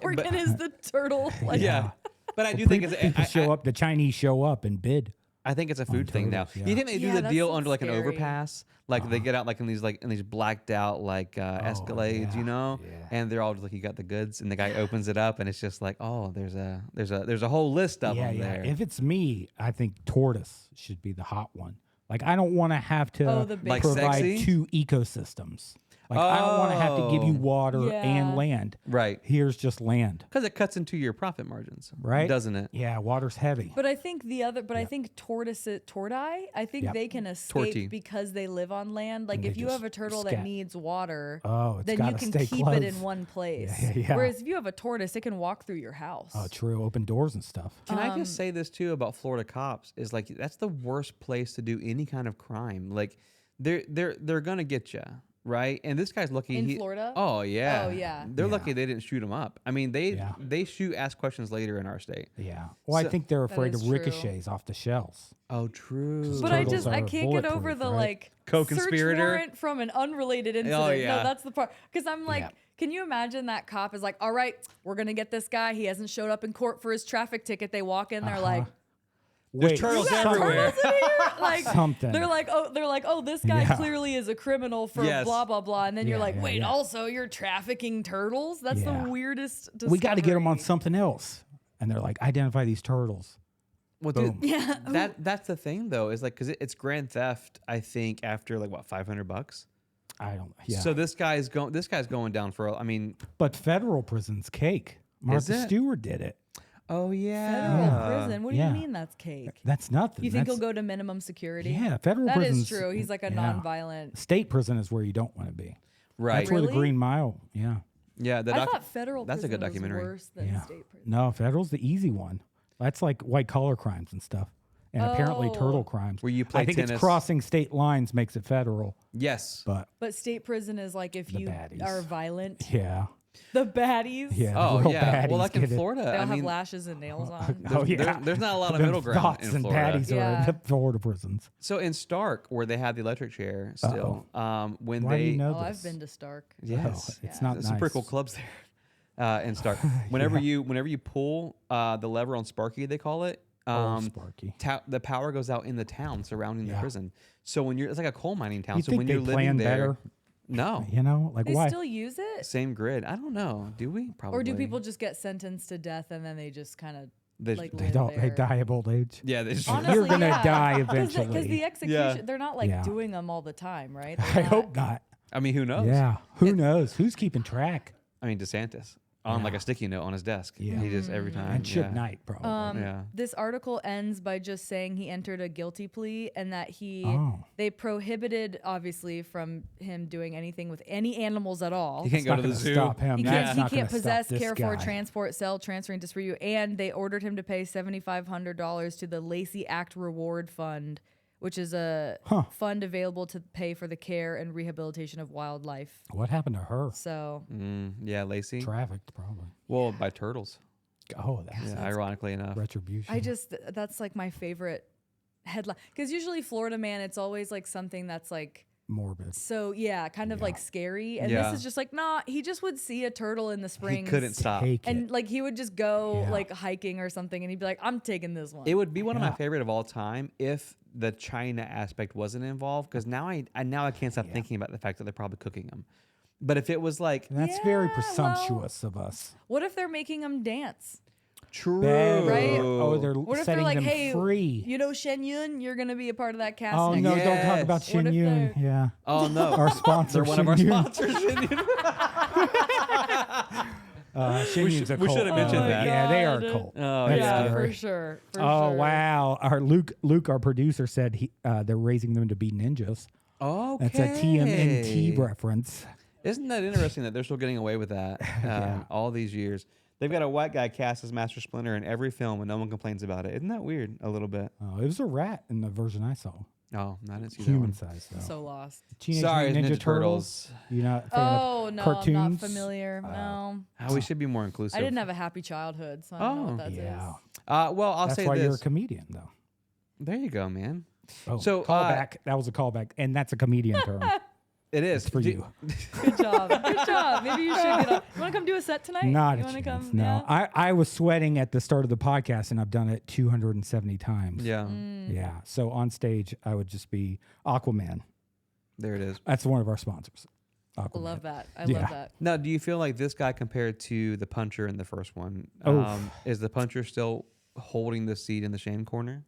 Speaker 2: Oregon is the turtle. Like,
Speaker 1: yeah. But I do think it's
Speaker 3: People show up. The Chinese show up and bid.
Speaker 1: I think it's a food thing now.
Speaker 3: turtles, yeah.
Speaker 1: Do you think they do
Speaker 2: Yeah,
Speaker 1: the
Speaker 2: that's
Speaker 1: deal
Speaker 2: so
Speaker 1: under like an
Speaker 2: scary.
Speaker 1: overpass? Like they get out like in these blacked out like Escalades,
Speaker 3: yeah,
Speaker 1: you know?
Speaker 3: yeah.
Speaker 1: And they're all just like, you got the goods, and the guy opens it up and it's just like, oh, there's a whole list of them there.
Speaker 3: If it's me, I think tortoise should be the hot one. Like I don't want to have to
Speaker 2: Oh, the big
Speaker 1: Like
Speaker 3: provide
Speaker 1: sexy?
Speaker 3: 2 ecosystems. Like I don't want to have to give you water
Speaker 2: Yeah.
Speaker 3: and land.
Speaker 1: Right.
Speaker 3: Here's just land,
Speaker 1: Because it cuts into your profit margins,
Speaker 3: right?
Speaker 1: Doesn't it?
Speaker 3: Yeah, water's heavy.
Speaker 2: But I think I think tortoise, I think
Speaker 3: Yep.
Speaker 2: they can escape
Speaker 1: Torty.
Speaker 2: because they live on land. Like
Speaker 3: And
Speaker 2: if
Speaker 3: they
Speaker 2: you
Speaker 3: just
Speaker 2: have a turtle
Speaker 3: scat.
Speaker 2: that needs water,
Speaker 3: Oh, it's
Speaker 2: then you
Speaker 3: gotta
Speaker 2: can
Speaker 3: stay
Speaker 2: keep it in
Speaker 3: close.
Speaker 2: one place.
Speaker 3: Yeah.
Speaker 2: Whereas if you have a tortoise, it can walk through your house.
Speaker 3: Oh, true. Open doors and stuff.
Speaker 1: Can I just say this too about Florida cops? Is like that's the worst place to do any kind of crime. Like they're gonna get you. Right, and this guy's lucky.
Speaker 2: In Florida?
Speaker 1: Oh yeah.
Speaker 2: Oh, yeah.
Speaker 1: They're
Speaker 3: Yeah.
Speaker 1: lucky they didn't shoot him up. I mean,
Speaker 3: Yeah.
Speaker 1: they ask questions later in our state.
Speaker 3: Yeah. Well, I
Speaker 1: So-
Speaker 3: think they're
Speaker 2: That
Speaker 3: afraid
Speaker 2: is
Speaker 3: of
Speaker 2: true.
Speaker 3: ricochets off the shells.
Speaker 1: Oh, true.
Speaker 2: But I
Speaker 3: turtles
Speaker 2: I
Speaker 3: are
Speaker 2: can't get over
Speaker 3: bulletproof,
Speaker 2: the
Speaker 3: right?
Speaker 2: like
Speaker 1: Co-conspirator?
Speaker 2: search warrant from an unrelated incident.
Speaker 1: Oh, yeah.
Speaker 2: No, that's the part. Because I'm like,
Speaker 3: Yeah.
Speaker 2: can you imagine that cop is like, all right, we're gonna get this guy. He hasn't showed up in court for his traffic ticket. They walk in, they're like,
Speaker 3: Wait,
Speaker 1: turtles
Speaker 2: "You got
Speaker 1: everywhere."
Speaker 2: turtles in here?" Like
Speaker 3: Something.
Speaker 2: they're like, oh, this guy
Speaker 3: Yeah.
Speaker 2: clearly is a criminal for
Speaker 1: Yes.
Speaker 2: blah blah blah. And then you're
Speaker 3: Yeah,
Speaker 2: like,
Speaker 3: yeah,
Speaker 2: wait,
Speaker 3: yeah.
Speaker 2: also you're trafficking turtles? That's
Speaker 3: Yeah.
Speaker 2: the weirdest.
Speaker 3: We got to get them on
Speaker 2: discovery.
Speaker 3: something else. And they're like, identify these turtles.
Speaker 1: Well,
Speaker 3: Boom.
Speaker 1: dude,
Speaker 2: Yeah.
Speaker 1: that's the thing though. Is like because it's grand theft. I think after like what $500.
Speaker 3: I don't. Yeah.
Speaker 1: So this guy's going down for. I mean,
Speaker 3: but federal prison's cake. Martha
Speaker 1: it?
Speaker 3: Stewart did it.
Speaker 1: oh yeah.
Speaker 2: Federal prison. What do
Speaker 3: yeah.
Speaker 2: you mean that's cake?
Speaker 3: That's nothing.
Speaker 2: You think
Speaker 3: That's,
Speaker 2: he'll go to minimum security?
Speaker 3: Yeah, federal
Speaker 2: That
Speaker 3: prison.
Speaker 2: is true. He's like a nonviolent.
Speaker 3: State prison is where you don't want to be.
Speaker 1: Right.
Speaker 3: That's where the
Speaker 2: Really?
Speaker 3: Green Mile. Yeah.
Speaker 1: Yeah.
Speaker 2: I thought federal
Speaker 1: that's a
Speaker 2: prison
Speaker 1: good documentary.
Speaker 2: was worse than
Speaker 3: Yeah.
Speaker 2: state prison.
Speaker 3: No, federal's the easy one. That's like white collar crimes and stuff. And apparently
Speaker 2: Oh.
Speaker 3: turtle crimes.
Speaker 1: Where you play
Speaker 3: I think
Speaker 1: tennis.
Speaker 3: it's crossing state lines makes it federal.
Speaker 1: Yes.
Speaker 3: But
Speaker 2: But state prison is like if
Speaker 3: The
Speaker 2: you
Speaker 3: baddies.
Speaker 2: are violent.
Speaker 3: yeah.
Speaker 2: The baddies.
Speaker 3: Yeah. the
Speaker 1: Oh
Speaker 3: real
Speaker 1: yeah. Well,
Speaker 3: baddies
Speaker 1: like in
Speaker 3: get it.
Speaker 1: Florida,
Speaker 2: They'll
Speaker 1: I
Speaker 2: have
Speaker 1: mean,
Speaker 2: lashes and nails on.
Speaker 3: Oh yeah.
Speaker 1: there's not a lot of
Speaker 3: Them
Speaker 1: middle ground
Speaker 3: thoughts
Speaker 1: in
Speaker 3: and
Speaker 1: Florida.
Speaker 3: baddies are
Speaker 2: Yeah.
Speaker 3: in the Florida prisons.
Speaker 1: So in Stark, where they have the electric chair still, when
Speaker 3: Why
Speaker 1: they
Speaker 3: do you know
Speaker 2: Oh,
Speaker 3: this?
Speaker 2: I've been to Stark.
Speaker 1: yes,
Speaker 3: Oh, it's
Speaker 2: Yeah.
Speaker 3: not
Speaker 1: there's
Speaker 3: nice.
Speaker 1: some pretty cool clubs there. In Stark, whenever you pull the lever on Sparky, they call it.
Speaker 3: Sparky.
Speaker 1: The power goes out in the town surrounding the
Speaker 3: Yeah.
Speaker 1: prison. So when it's like a coal mining town.
Speaker 3: You
Speaker 1: so
Speaker 3: think
Speaker 1: when
Speaker 3: they
Speaker 1: you're living
Speaker 3: plan
Speaker 1: there,
Speaker 3: better?
Speaker 1: no,
Speaker 3: You know, like
Speaker 2: They
Speaker 3: why?
Speaker 2: still use it?
Speaker 1: same grid. I don't know. Do we? Probably.
Speaker 2: Or do people just get sentenced to death and then they just kind of
Speaker 1: They-
Speaker 2: like
Speaker 3: They
Speaker 2: live
Speaker 3: don't. They
Speaker 2: there?
Speaker 3: die of old age.
Speaker 1: Yeah, they just.
Speaker 2: Honestly,
Speaker 3: You're gonna
Speaker 2: yeah.
Speaker 3: die
Speaker 2: Because
Speaker 3: eventually.
Speaker 2: the execution,
Speaker 1: Yeah.
Speaker 2: they're not like
Speaker 3: Yeah.
Speaker 2: doing them all the time, right?
Speaker 3: I hope not.
Speaker 1: I mean, who knows?
Speaker 3: Yeah. Who knows? Who's keeping track?
Speaker 1: I mean, DeSantis on like
Speaker 3: Yeah.
Speaker 1: a sticky note on his desk.
Speaker 3: Yeah.
Speaker 1: He just every time.
Speaker 3: And Suge
Speaker 1: yeah.
Speaker 3: Knight probably.
Speaker 1: Yeah.
Speaker 2: This article ends by just saying he entered a guilty plea and that
Speaker 3: Oh.
Speaker 2: they prohibited obviously from him doing anything with any animals at all.
Speaker 1: He can't
Speaker 3: It's
Speaker 1: go
Speaker 3: not
Speaker 1: to the
Speaker 3: gonna
Speaker 1: zoo.
Speaker 3: Stop him.
Speaker 2: He
Speaker 3: That's
Speaker 2: can't,
Speaker 3: not
Speaker 2: he can't
Speaker 3: gonna
Speaker 2: possess,
Speaker 3: stop this
Speaker 2: care for,
Speaker 3: guy.
Speaker 2: transport, sell, transfer, and distribute. And they ordered him to pay $7,500 to the Lacey Act Reward Fund, which is a fund available to pay for the care and rehabilitation of wildlife.
Speaker 3: What happened to her?
Speaker 2: So
Speaker 1: Yeah, Lacey.
Speaker 3: Trafficked, probably.
Speaker 1: Well, by turtles.
Speaker 3: Oh, that's
Speaker 1: Yeah, ironically enough.
Speaker 3: retribution.
Speaker 2: that's like my favorite headline. Because usually Florida Man, it's always like something that's like,
Speaker 3: morbid.
Speaker 2: so yeah, kind of like scary. And
Speaker 1: Yeah.
Speaker 2: this is just like, nah, he just would see a turtle in the
Speaker 1: He
Speaker 2: springs.
Speaker 1: couldn't stop.
Speaker 3: Take
Speaker 2: And
Speaker 3: it.
Speaker 2: like he would just go
Speaker 3: Yeah.
Speaker 2: like hiking or something and he'd be like, I'm taking this one.
Speaker 1: It would be one of my
Speaker 3: Yeah.
Speaker 1: favorite of all time if the China aspect wasn't involved. Because now I can't stop thinking about the fact that they're probably cooking them. But if it was like
Speaker 3: That's very
Speaker 2: Yeah,
Speaker 3: presumptuous of us.
Speaker 2: What if they're making them dance?
Speaker 1: true,
Speaker 3: Bad.
Speaker 2: Right?
Speaker 3: Oh, they're
Speaker 2: What if they're
Speaker 3: setting
Speaker 2: like,
Speaker 3: them
Speaker 2: hey,
Speaker 3: free.
Speaker 2: you know Shen Yun, you're gonna be a part of that cast.
Speaker 3: Oh
Speaker 2: next
Speaker 3: no!
Speaker 2: year."
Speaker 3: Don't talk about
Speaker 1: Yes.
Speaker 3: Shin
Speaker 2: What if
Speaker 3: Yun.
Speaker 2: they're-
Speaker 1: Oh no,
Speaker 3: Our sponsor.
Speaker 1: they're one of our
Speaker 3: Shin Yun.
Speaker 1: sponsors.
Speaker 3: Shinyan's a cult.
Speaker 1: We should have mentioned that.
Speaker 3: Yeah, they are a cult.
Speaker 1: Oh,
Speaker 3: That's
Speaker 2: yeah,
Speaker 3: scary.
Speaker 2: for sure.
Speaker 3: Wow. Our Luke, our producer, said they're raising them to be ninjas.
Speaker 1: Okay.
Speaker 3: That's a TMNT reference.
Speaker 1: Isn't that interesting that they're still getting away with that all these years? They've got a white guy cast as Master Splinter in every film, and no one complains about it. Isn't that weird? A little bit.
Speaker 3: Oh, it was a rat in the version I saw.
Speaker 1: Oh, I didn't see
Speaker 3: Human
Speaker 1: that one.
Speaker 3: size, though.
Speaker 2: So lost.
Speaker 3: Teenage
Speaker 1: Sorry,
Speaker 3: Mutant
Speaker 1: Ninja Turtles.
Speaker 3: You're not a fan of
Speaker 2: No,
Speaker 3: cartoons?
Speaker 2: I'm not familiar. No.
Speaker 1: We should be more inclusive.
Speaker 2: I didn't have a happy childhood, so I don't know what that is.
Speaker 3: Yeah.
Speaker 1: Well, I'll
Speaker 3: That's
Speaker 1: say
Speaker 3: why
Speaker 1: this.
Speaker 3: you're a comedian, though.
Speaker 1: There you go, man.
Speaker 3: Oh,
Speaker 1: So,
Speaker 3: callback. That was a callback, and that's a comedian term.
Speaker 1: It is
Speaker 3: For you.
Speaker 2: Good job. Good job. Maybe you should get up. You want to come do a set tonight?
Speaker 3: Not
Speaker 2: you
Speaker 3: a
Speaker 2: wanna
Speaker 3: chance.
Speaker 2: come?
Speaker 3: No,
Speaker 2: Yeah?
Speaker 3: I was sweating at the start of the podcast, and I've done it 270 times.
Speaker 1: Yeah,
Speaker 3: Yeah. So on stage, I would just be Aquaman.
Speaker 1: there it is.
Speaker 3: That's one of our sponsors.
Speaker 2: I
Speaker 3: Aquaman.
Speaker 2: love that. I
Speaker 3: Yeah.
Speaker 2: love that.
Speaker 1: Now, do you feel like this guy compared to the puncher in the first one?
Speaker 3: Oof.
Speaker 1: Is the puncher still holding the seat in the shame corner?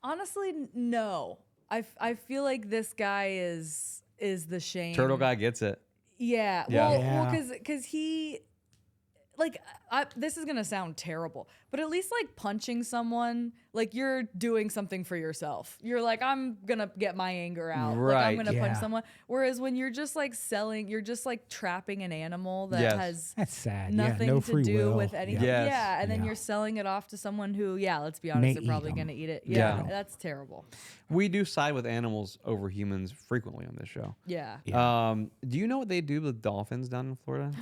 Speaker 2: Honestly, no. I feel like this guy is the shame.
Speaker 1: Turtle guy gets it.
Speaker 2: Yeah.
Speaker 1: Yeah.
Speaker 2: Well,
Speaker 3: Yeah.
Speaker 2: because he, like, this is gonna sound terrible, but at least like punching someone, like you're doing something for yourself. You're like, I'm gonna get my anger out. Like, I'm
Speaker 1: Right,
Speaker 2: gonna punch
Speaker 3: yeah.
Speaker 2: someone. Whereas when you're just like you're just like trapping an animal that
Speaker 1: Yes.
Speaker 2: has
Speaker 3: That's sad.
Speaker 2: nothing
Speaker 3: yeah, no
Speaker 2: to
Speaker 3: free
Speaker 2: do
Speaker 3: will.
Speaker 2: with anything.
Speaker 1: Yeah. Yes.
Speaker 2: Yeah, and then
Speaker 3: Yeah.
Speaker 2: you're selling it off to someone who, let's be honest,
Speaker 3: May
Speaker 2: they're
Speaker 3: eat
Speaker 2: probably
Speaker 3: 'em.
Speaker 2: gonna eat it.
Speaker 1: Yeah.
Speaker 2: Yeah, that's terrible.
Speaker 1: We do side with animals over humans frequently on this show.
Speaker 2: Yeah.
Speaker 1: Do you know what they do with dolphins down in Florida?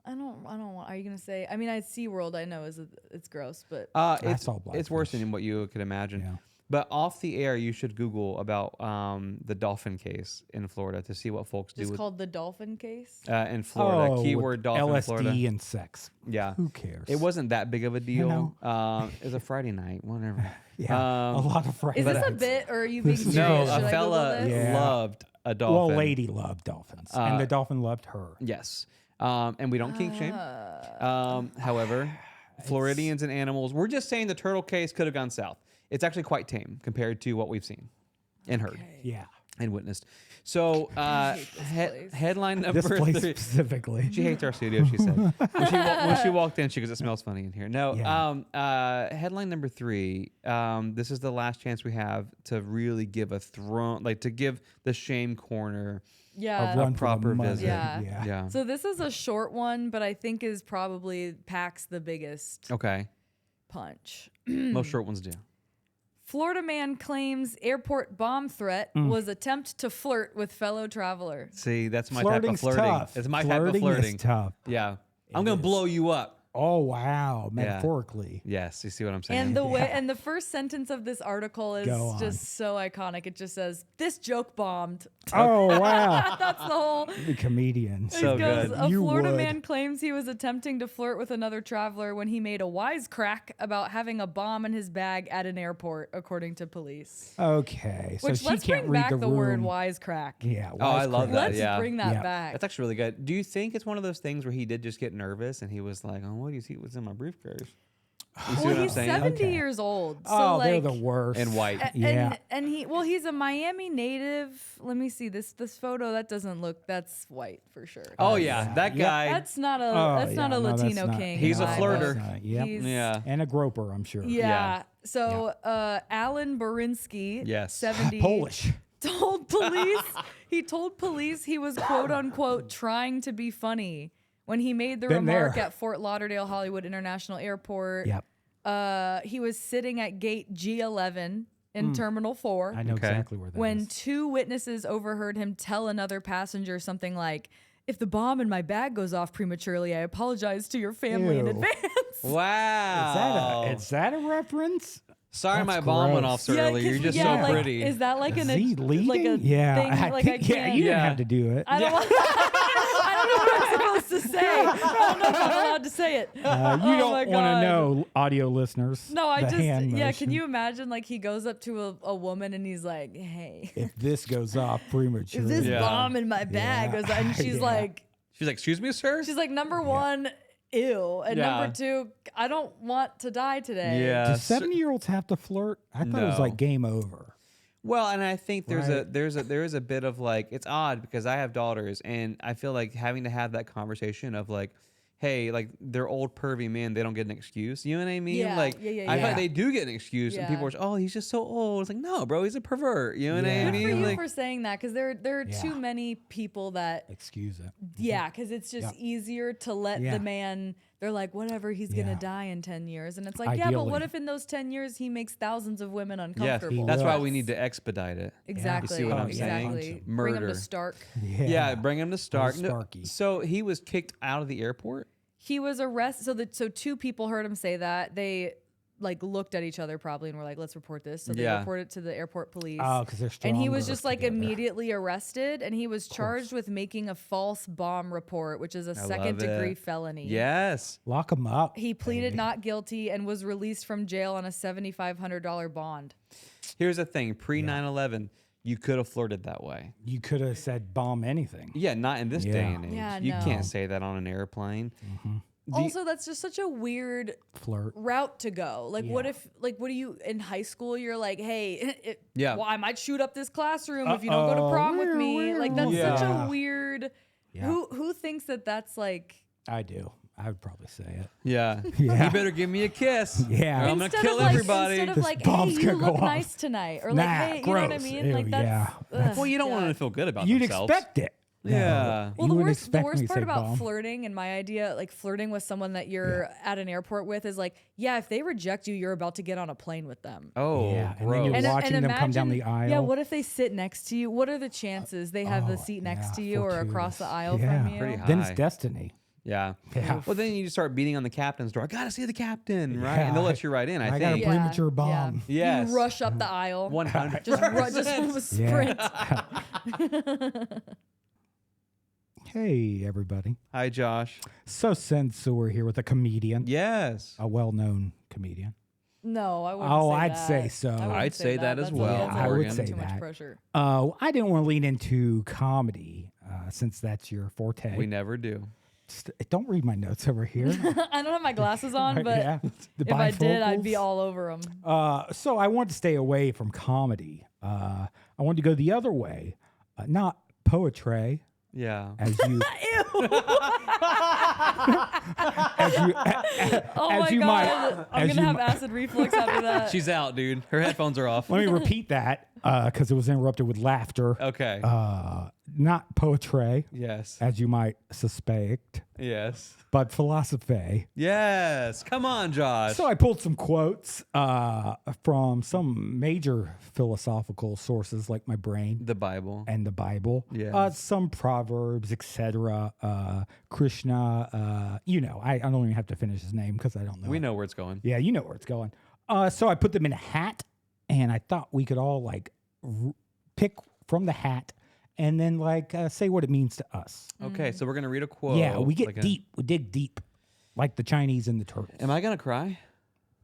Speaker 2: I don't want. Are you gonna say? I mean, SeaWorld, I know it's gross, but
Speaker 1: It's
Speaker 3: all blackfish.
Speaker 1: it's worse than what you could imagine.
Speaker 3: Yeah.
Speaker 1: But off the air, you should Google about the dolphin case in Florida to see what folks do
Speaker 2: just
Speaker 1: with,
Speaker 2: called the dolphin case.
Speaker 1: in Florida.
Speaker 3: Oh,
Speaker 1: Keyword
Speaker 3: with
Speaker 1: dolphin in
Speaker 3: LSD
Speaker 1: Florida.
Speaker 3: and sex.
Speaker 1: Yeah.
Speaker 3: Who cares?
Speaker 1: It wasn't that big of a deal.
Speaker 3: know.
Speaker 1: It was a Friday night, whatever.
Speaker 3: Yeah. A lot of Friday
Speaker 2: Is this a
Speaker 3: nights.
Speaker 2: bit, or are you being
Speaker 3: This is
Speaker 2: serious?
Speaker 1: No,
Speaker 2: Should
Speaker 1: a
Speaker 2: I
Speaker 1: fella
Speaker 2: Google this?
Speaker 3: Yeah.
Speaker 1: loved a
Speaker 3: Well,
Speaker 1: dolphin.
Speaker 3: a lady loved dolphins, and the dolphin loved her.
Speaker 1: Yes. And we don't kink shame. However, Floridians and animals, we're just saying the turtle case could have gone south. It's actually quite tame compared to what we've seen and heard
Speaker 3: Yeah.
Speaker 1: and witnessed. So,
Speaker 2: place.
Speaker 1: headline number
Speaker 3: This place
Speaker 1: 3.
Speaker 3: specifically.
Speaker 1: She hates our studio, she said. When she walked in, she goes, it smells funny in here. No,
Speaker 3: Yeah.
Speaker 1: headline number 3. This is the last chance we have to really give a throne, like to give the shame corner.
Speaker 2: Yeah.
Speaker 3: A run for the
Speaker 1: proper
Speaker 3: money.
Speaker 1: visit.
Speaker 2: Yeah.
Speaker 1: Yeah.
Speaker 2: So this is a short one, but I think is probably packs the biggest
Speaker 1: Okay.
Speaker 2: punch.
Speaker 1: Most short ones do.
Speaker 2: Florida man claims airport bomb threat was attempt to flirt with fellow traveler.
Speaker 1: See, that's my
Speaker 3: Flirting's
Speaker 1: type of flirting.
Speaker 3: tough.
Speaker 1: It's my
Speaker 3: Flirting
Speaker 1: type of flirting.
Speaker 3: is tough.
Speaker 1: Yeah. I'm going to blow you up.
Speaker 3: Oh wow, metaphorically.
Speaker 1: Yes, you see what I'm saying?
Speaker 2: And the way and the first sentence of this article is
Speaker 3: Go on.
Speaker 2: just so iconic. It just says, "This joke bombed."
Speaker 3: Oh wow,
Speaker 2: That's the whole.
Speaker 3: the comedian.
Speaker 1: So
Speaker 2: It goes,
Speaker 1: good.
Speaker 2: a
Speaker 3: You
Speaker 2: Florida
Speaker 3: would.
Speaker 2: man claims he was attempting to flirt with another traveler when he made a wisecrack about having a bomb in his bag at an airport, according to police.
Speaker 3: Okay, so
Speaker 2: Which
Speaker 3: she
Speaker 2: let's
Speaker 3: can't
Speaker 2: bring
Speaker 3: read
Speaker 2: back
Speaker 3: the
Speaker 2: the
Speaker 3: room.
Speaker 2: word wisecrack.
Speaker 3: Yeah.
Speaker 1: Oh, I love
Speaker 3: wisecrack.
Speaker 1: that.
Speaker 2: Let's
Speaker 1: yeah.
Speaker 2: bring that
Speaker 3: Yeah.
Speaker 2: back.
Speaker 1: That's actually really good. Do you think it's one of those things where he did just get nervous and he was like, "Oh, what do you see? What's in my briefcase?" You see
Speaker 2: Well,
Speaker 1: what I'm
Speaker 2: he's
Speaker 1: saying?
Speaker 2: 70
Speaker 3: Okay.
Speaker 2: years old. So
Speaker 3: Oh,
Speaker 2: like,
Speaker 3: they're the worst.
Speaker 1: And white.
Speaker 3: Yeah.
Speaker 2: And he's a Miami native. Let me see this photo. That doesn't look. That's white for sure.
Speaker 1: Oh yeah, that
Speaker 3: Yep.
Speaker 1: guy.
Speaker 2: That's not a
Speaker 3: Oh,
Speaker 2: that's not
Speaker 3: yeah,
Speaker 2: a
Speaker 3: no, that's
Speaker 2: Latino
Speaker 3: not-
Speaker 2: king.
Speaker 1: He's
Speaker 2: in
Speaker 1: a
Speaker 2: my
Speaker 1: flirter.
Speaker 2: book.
Speaker 3: Yep.
Speaker 2: He's-
Speaker 1: yeah.
Speaker 3: And a groper, I'm sure.
Speaker 2: Yeah. So Alan Borinsky,
Speaker 1: Yes.
Speaker 2: 70,
Speaker 3: Polish.
Speaker 2: told police he was quote unquote trying to be funny when he made the
Speaker 3: Been
Speaker 2: remark
Speaker 3: there.
Speaker 2: at Fort Lauderdale Hollywood International Airport.
Speaker 3: Yep.
Speaker 2: He was sitting at gate G11 in Terminal 4
Speaker 3: I know
Speaker 1: Okay.
Speaker 3: exactly where that is.
Speaker 2: when 2 witnesses overheard him tell another passenger something like, "If the bomb in my bag goes off prematurely, I apologize to your family in
Speaker 3: Ew.
Speaker 2: advance."
Speaker 1: Wow.
Speaker 3: Is that a reference?
Speaker 1: Sorry,
Speaker 3: That's
Speaker 1: my bomb went off
Speaker 3: gross.
Speaker 1: so early. You're
Speaker 2: 'cause-
Speaker 1: just
Speaker 2: yeah,
Speaker 1: so
Speaker 2: like,
Speaker 1: pretty.
Speaker 2: Is that like an
Speaker 3: Is he leading?
Speaker 2: like a
Speaker 3: yeah.
Speaker 2: thing? Like I
Speaker 3: yeah,
Speaker 2: can't.
Speaker 3: you didn't
Speaker 1: Yeah.
Speaker 3: have to do it.
Speaker 2: I don't want. I don't know what I'm supposed to say. I don't know if I'm allowed to say it.
Speaker 3: You
Speaker 2: Oh
Speaker 3: don't
Speaker 2: my
Speaker 3: want to
Speaker 2: God.
Speaker 3: know, audio listeners.
Speaker 2: No, I
Speaker 3: the
Speaker 2: just
Speaker 3: hand
Speaker 2: yeah.
Speaker 3: motion.
Speaker 2: Can you imagine like he goes up to a woman and he's like, "Hey,
Speaker 3: If this goes off
Speaker 2: if
Speaker 3: prematurely,
Speaker 2: this
Speaker 1: Yeah.
Speaker 2: bomb in my bag
Speaker 3: Yeah.
Speaker 2: goes," and she's
Speaker 3: Yeah.
Speaker 2: like,
Speaker 1: She's like, "Excuse me, sir."
Speaker 2: number one, ew, and
Speaker 1: Yeah.
Speaker 2: number 2, I don't want to die today.
Speaker 1: Yeah.
Speaker 3: do 70-year-olds have to flirt? I thought it was
Speaker 1: No.
Speaker 3: like game over.
Speaker 1: Well, and I think there
Speaker 3: Right.
Speaker 1: is a bit of like, it's odd because I have daughters and I feel like having to have that conversation of like, hey, like they're old pervy men, they don't get an excuse. You know what I mean?
Speaker 2: Yeah,
Speaker 1: Like
Speaker 2: yeah.
Speaker 1: I thought they do get an excuse, and
Speaker 2: Yeah.
Speaker 1: people are, oh, he's just so old. It's like, no, bro, he's a pervert. You know what I
Speaker 3: Yeah.
Speaker 1: mean?
Speaker 2: Good for you
Speaker 1: Like,
Speaker 2: for saying that, because there are too many people that
Speaker 3: excuse it.
Speaker 2: yeah, because it's just easier to let the man. They're like, whatever, he's gonna die in 10 years, and it's like, yeah, but what if in those 10 years he makes thousands of women uncomfortable?
Speaker 1: Yes, that's why we need to expedite it.
Speaker 2: Exactly.
Speaker 1: You see what I'm
Speaker 2: exactly.
Speaker 1: saying?
Speaker 2: Bring him
Speaker 1: Murder.
Speaker 2: to Stark.
Speaker 1: Yeah, bring him to Stark. No,
Speaker 3: Sparky.
Speaker 1: so he was kicked out of the airport.
Speaker 2: He was arrested. So two people heard him say that. They like looked at each other probably and were like, let's report this. So they reported to the airport police.
Speaker 3: Oh, because they're stronger.
Speaker 2: And he was just like immediately arrested, and he was charged with making a false bomb report, which is a second-degree felony.
Speaker 1: Yes.
Speaker 3: Lock him up.
Speaker 2: He pleaded not guilty and was released from jail on a $7,500 bond.
Speaker 1: Here's the thing: pre 9/11, you could have flirted that way.
Speaker 3: You could have said bomb anything.
Speaker 1: Yeah, not in this day and age.
Speaker 2: Yeah,
Speaker 1: you
Speaker 2: no.
Speaker 1: can't say that on an airplane.
Speaker 2: Also, that's just such a weird
Speaker 3: Flirt.
Speaker 2: route to go. Like, what if, like, what do you, in high school, you're like, hey, well, I might shoot up this classroom if you don't go to prom with me. Like, that's such a weird, who thinks that that's like.
Speaker 3: I do. I would probably say it.
Speaker 1: Yeah. You better give me a kiss.
Speaker 3: Yeah.
Speaker 1: Or I'm going to kill everybody.
Speaker 2: Instead of like, hey, you look nice tonight. Or like, hey, you know what I mean?
Speaker 3: Ew,
Speaker 2: like, that's.
Speaker 1: Well, you don't want them to feel good about
Speaker 3: You'd
Speaker 1: themselves.
Speaker 3: expect it.
Speaker 1: Yeah.
Speaker 2: Well,
Speaker 3: You
Speaker 2: the
Speaker 3: would
Speaker 2: worst
Speaker 3: expect me to
Speaker 2: part
Speaker 3: say
Speaker 2: about
Speaker 3: bomb.
Speaker 2: flirting, and my idea, like flirting with someone that you're at an airport with, is like, yeah, if they reject you, you're about to get on a plane with them.
Speaker 1: Oh,
Speaker 3: Yeah, and then
Speaker 1: gross.
Speaker 3: you're watching them come down the aisle.
Speaker 2: Yeah, what if they sit next to you? What are the chances they have the seat next to you or across the aisle from you?
Speaker 1: Pretty high.
Speaker 3: Then it's destiny.
Speaker 1: Yeah.
Speaker 3: Yeah.
Speaker 1: Well, then you just start beating on the captain's door. I got to see the captain, right? And they'll let you right in, I
Speaker 3: got a
Speaker 1: think.
Speaker 3: premature bomb.
Speaker 1: Yes.
Speaker 2: You rush up the aisle.
Speaker 1: 100.
Speaker 2: Just sprint.
Speaker 3: Hey, everybody.
Speaker 1: Hi, Josh.
Speaker 3: So since we're here with a comedian,
Speaker 1: Yes.
Speaker 3: a well-known comedian.
Speaker 2: No, I wouldn't.
Speaker 3: Oh,
Speaker 2: say
Speaker 3: I'd
Speaker 2: that.
Speaker 3: say so.
Speaker 2: I wouldn't
Speaker 1: I'd say that as
Speaker 2: That's
Speaker 1: well.
Speaker 2: that's
Speaker 3: I would
Speaker 1: Morgan.
Speaker 3: say
Speaker 2: too much
Speaker 3: that.
Speaker 2: pressure.
Speaker 3: I didn't want to lean into comedy since that's your forte.
Speaker 1: We never do.
Speaker 3: Don't read my notes over here.
Speaker 2: I don't have my glasses on, but
Speaker 3: The
Speaker 2: if I did, I'd
Speaker 3: bifocals.
Speaker 2: be all over them.
Speaker 3: So I wanted to stay away from comedy. I wanted to go the other way, not poetry,
Speaker 1: Yeah.
Speaker 3: as you,
Speaker 2: Oh
Speaker 3: as
Speaker 2: my
Speaker 3: you
Speaker 2: god,
Speaker 3: might-
Speaker 2: I'm
Speaker 3: as
Speaker 2: gonna
Speaker 3: you
Speaker 2: have
Speaker 3: mi-
Speaker 2: acid reflux after that.
Speaker 1: She's out, dude. Her headphones are off.
Speaker 3: let me repeat that because it was interrupted with laughter.
Speaker 1: Okay.
Speaker 3: Not poetry,
Speaker 1: Yes.
Speaker 3: as you might suspect,
Speaker 1: Yes.
Speaker 3: but philosophy.
Speaker 1: Yes. Come on, Josh.
Speaker 3: So I pulled some quotes from some major philosophical sources like my brain
Speaker 1: The Bible.
Speaker 3: and the Bible.
Speaker 1: Yeah.
Speaker 3: Some proverbs, etc. Krishna. I don't even have to finish his name because I don't know.
Speaker 1: We know where it's going.
Speaker 3: Yeah, you know where it's going. So I put them in a hat, and I thought we could all pick from the hat and then say what it means to us.
Speaker 1: Okay, so we're going to read a quote.
Speaker 3: Yeah, we get
Speaker 1: like
Speaker 3: deep. We dig deep, like the Chinese and the turtles.
Speaker 1: Am I going to cry?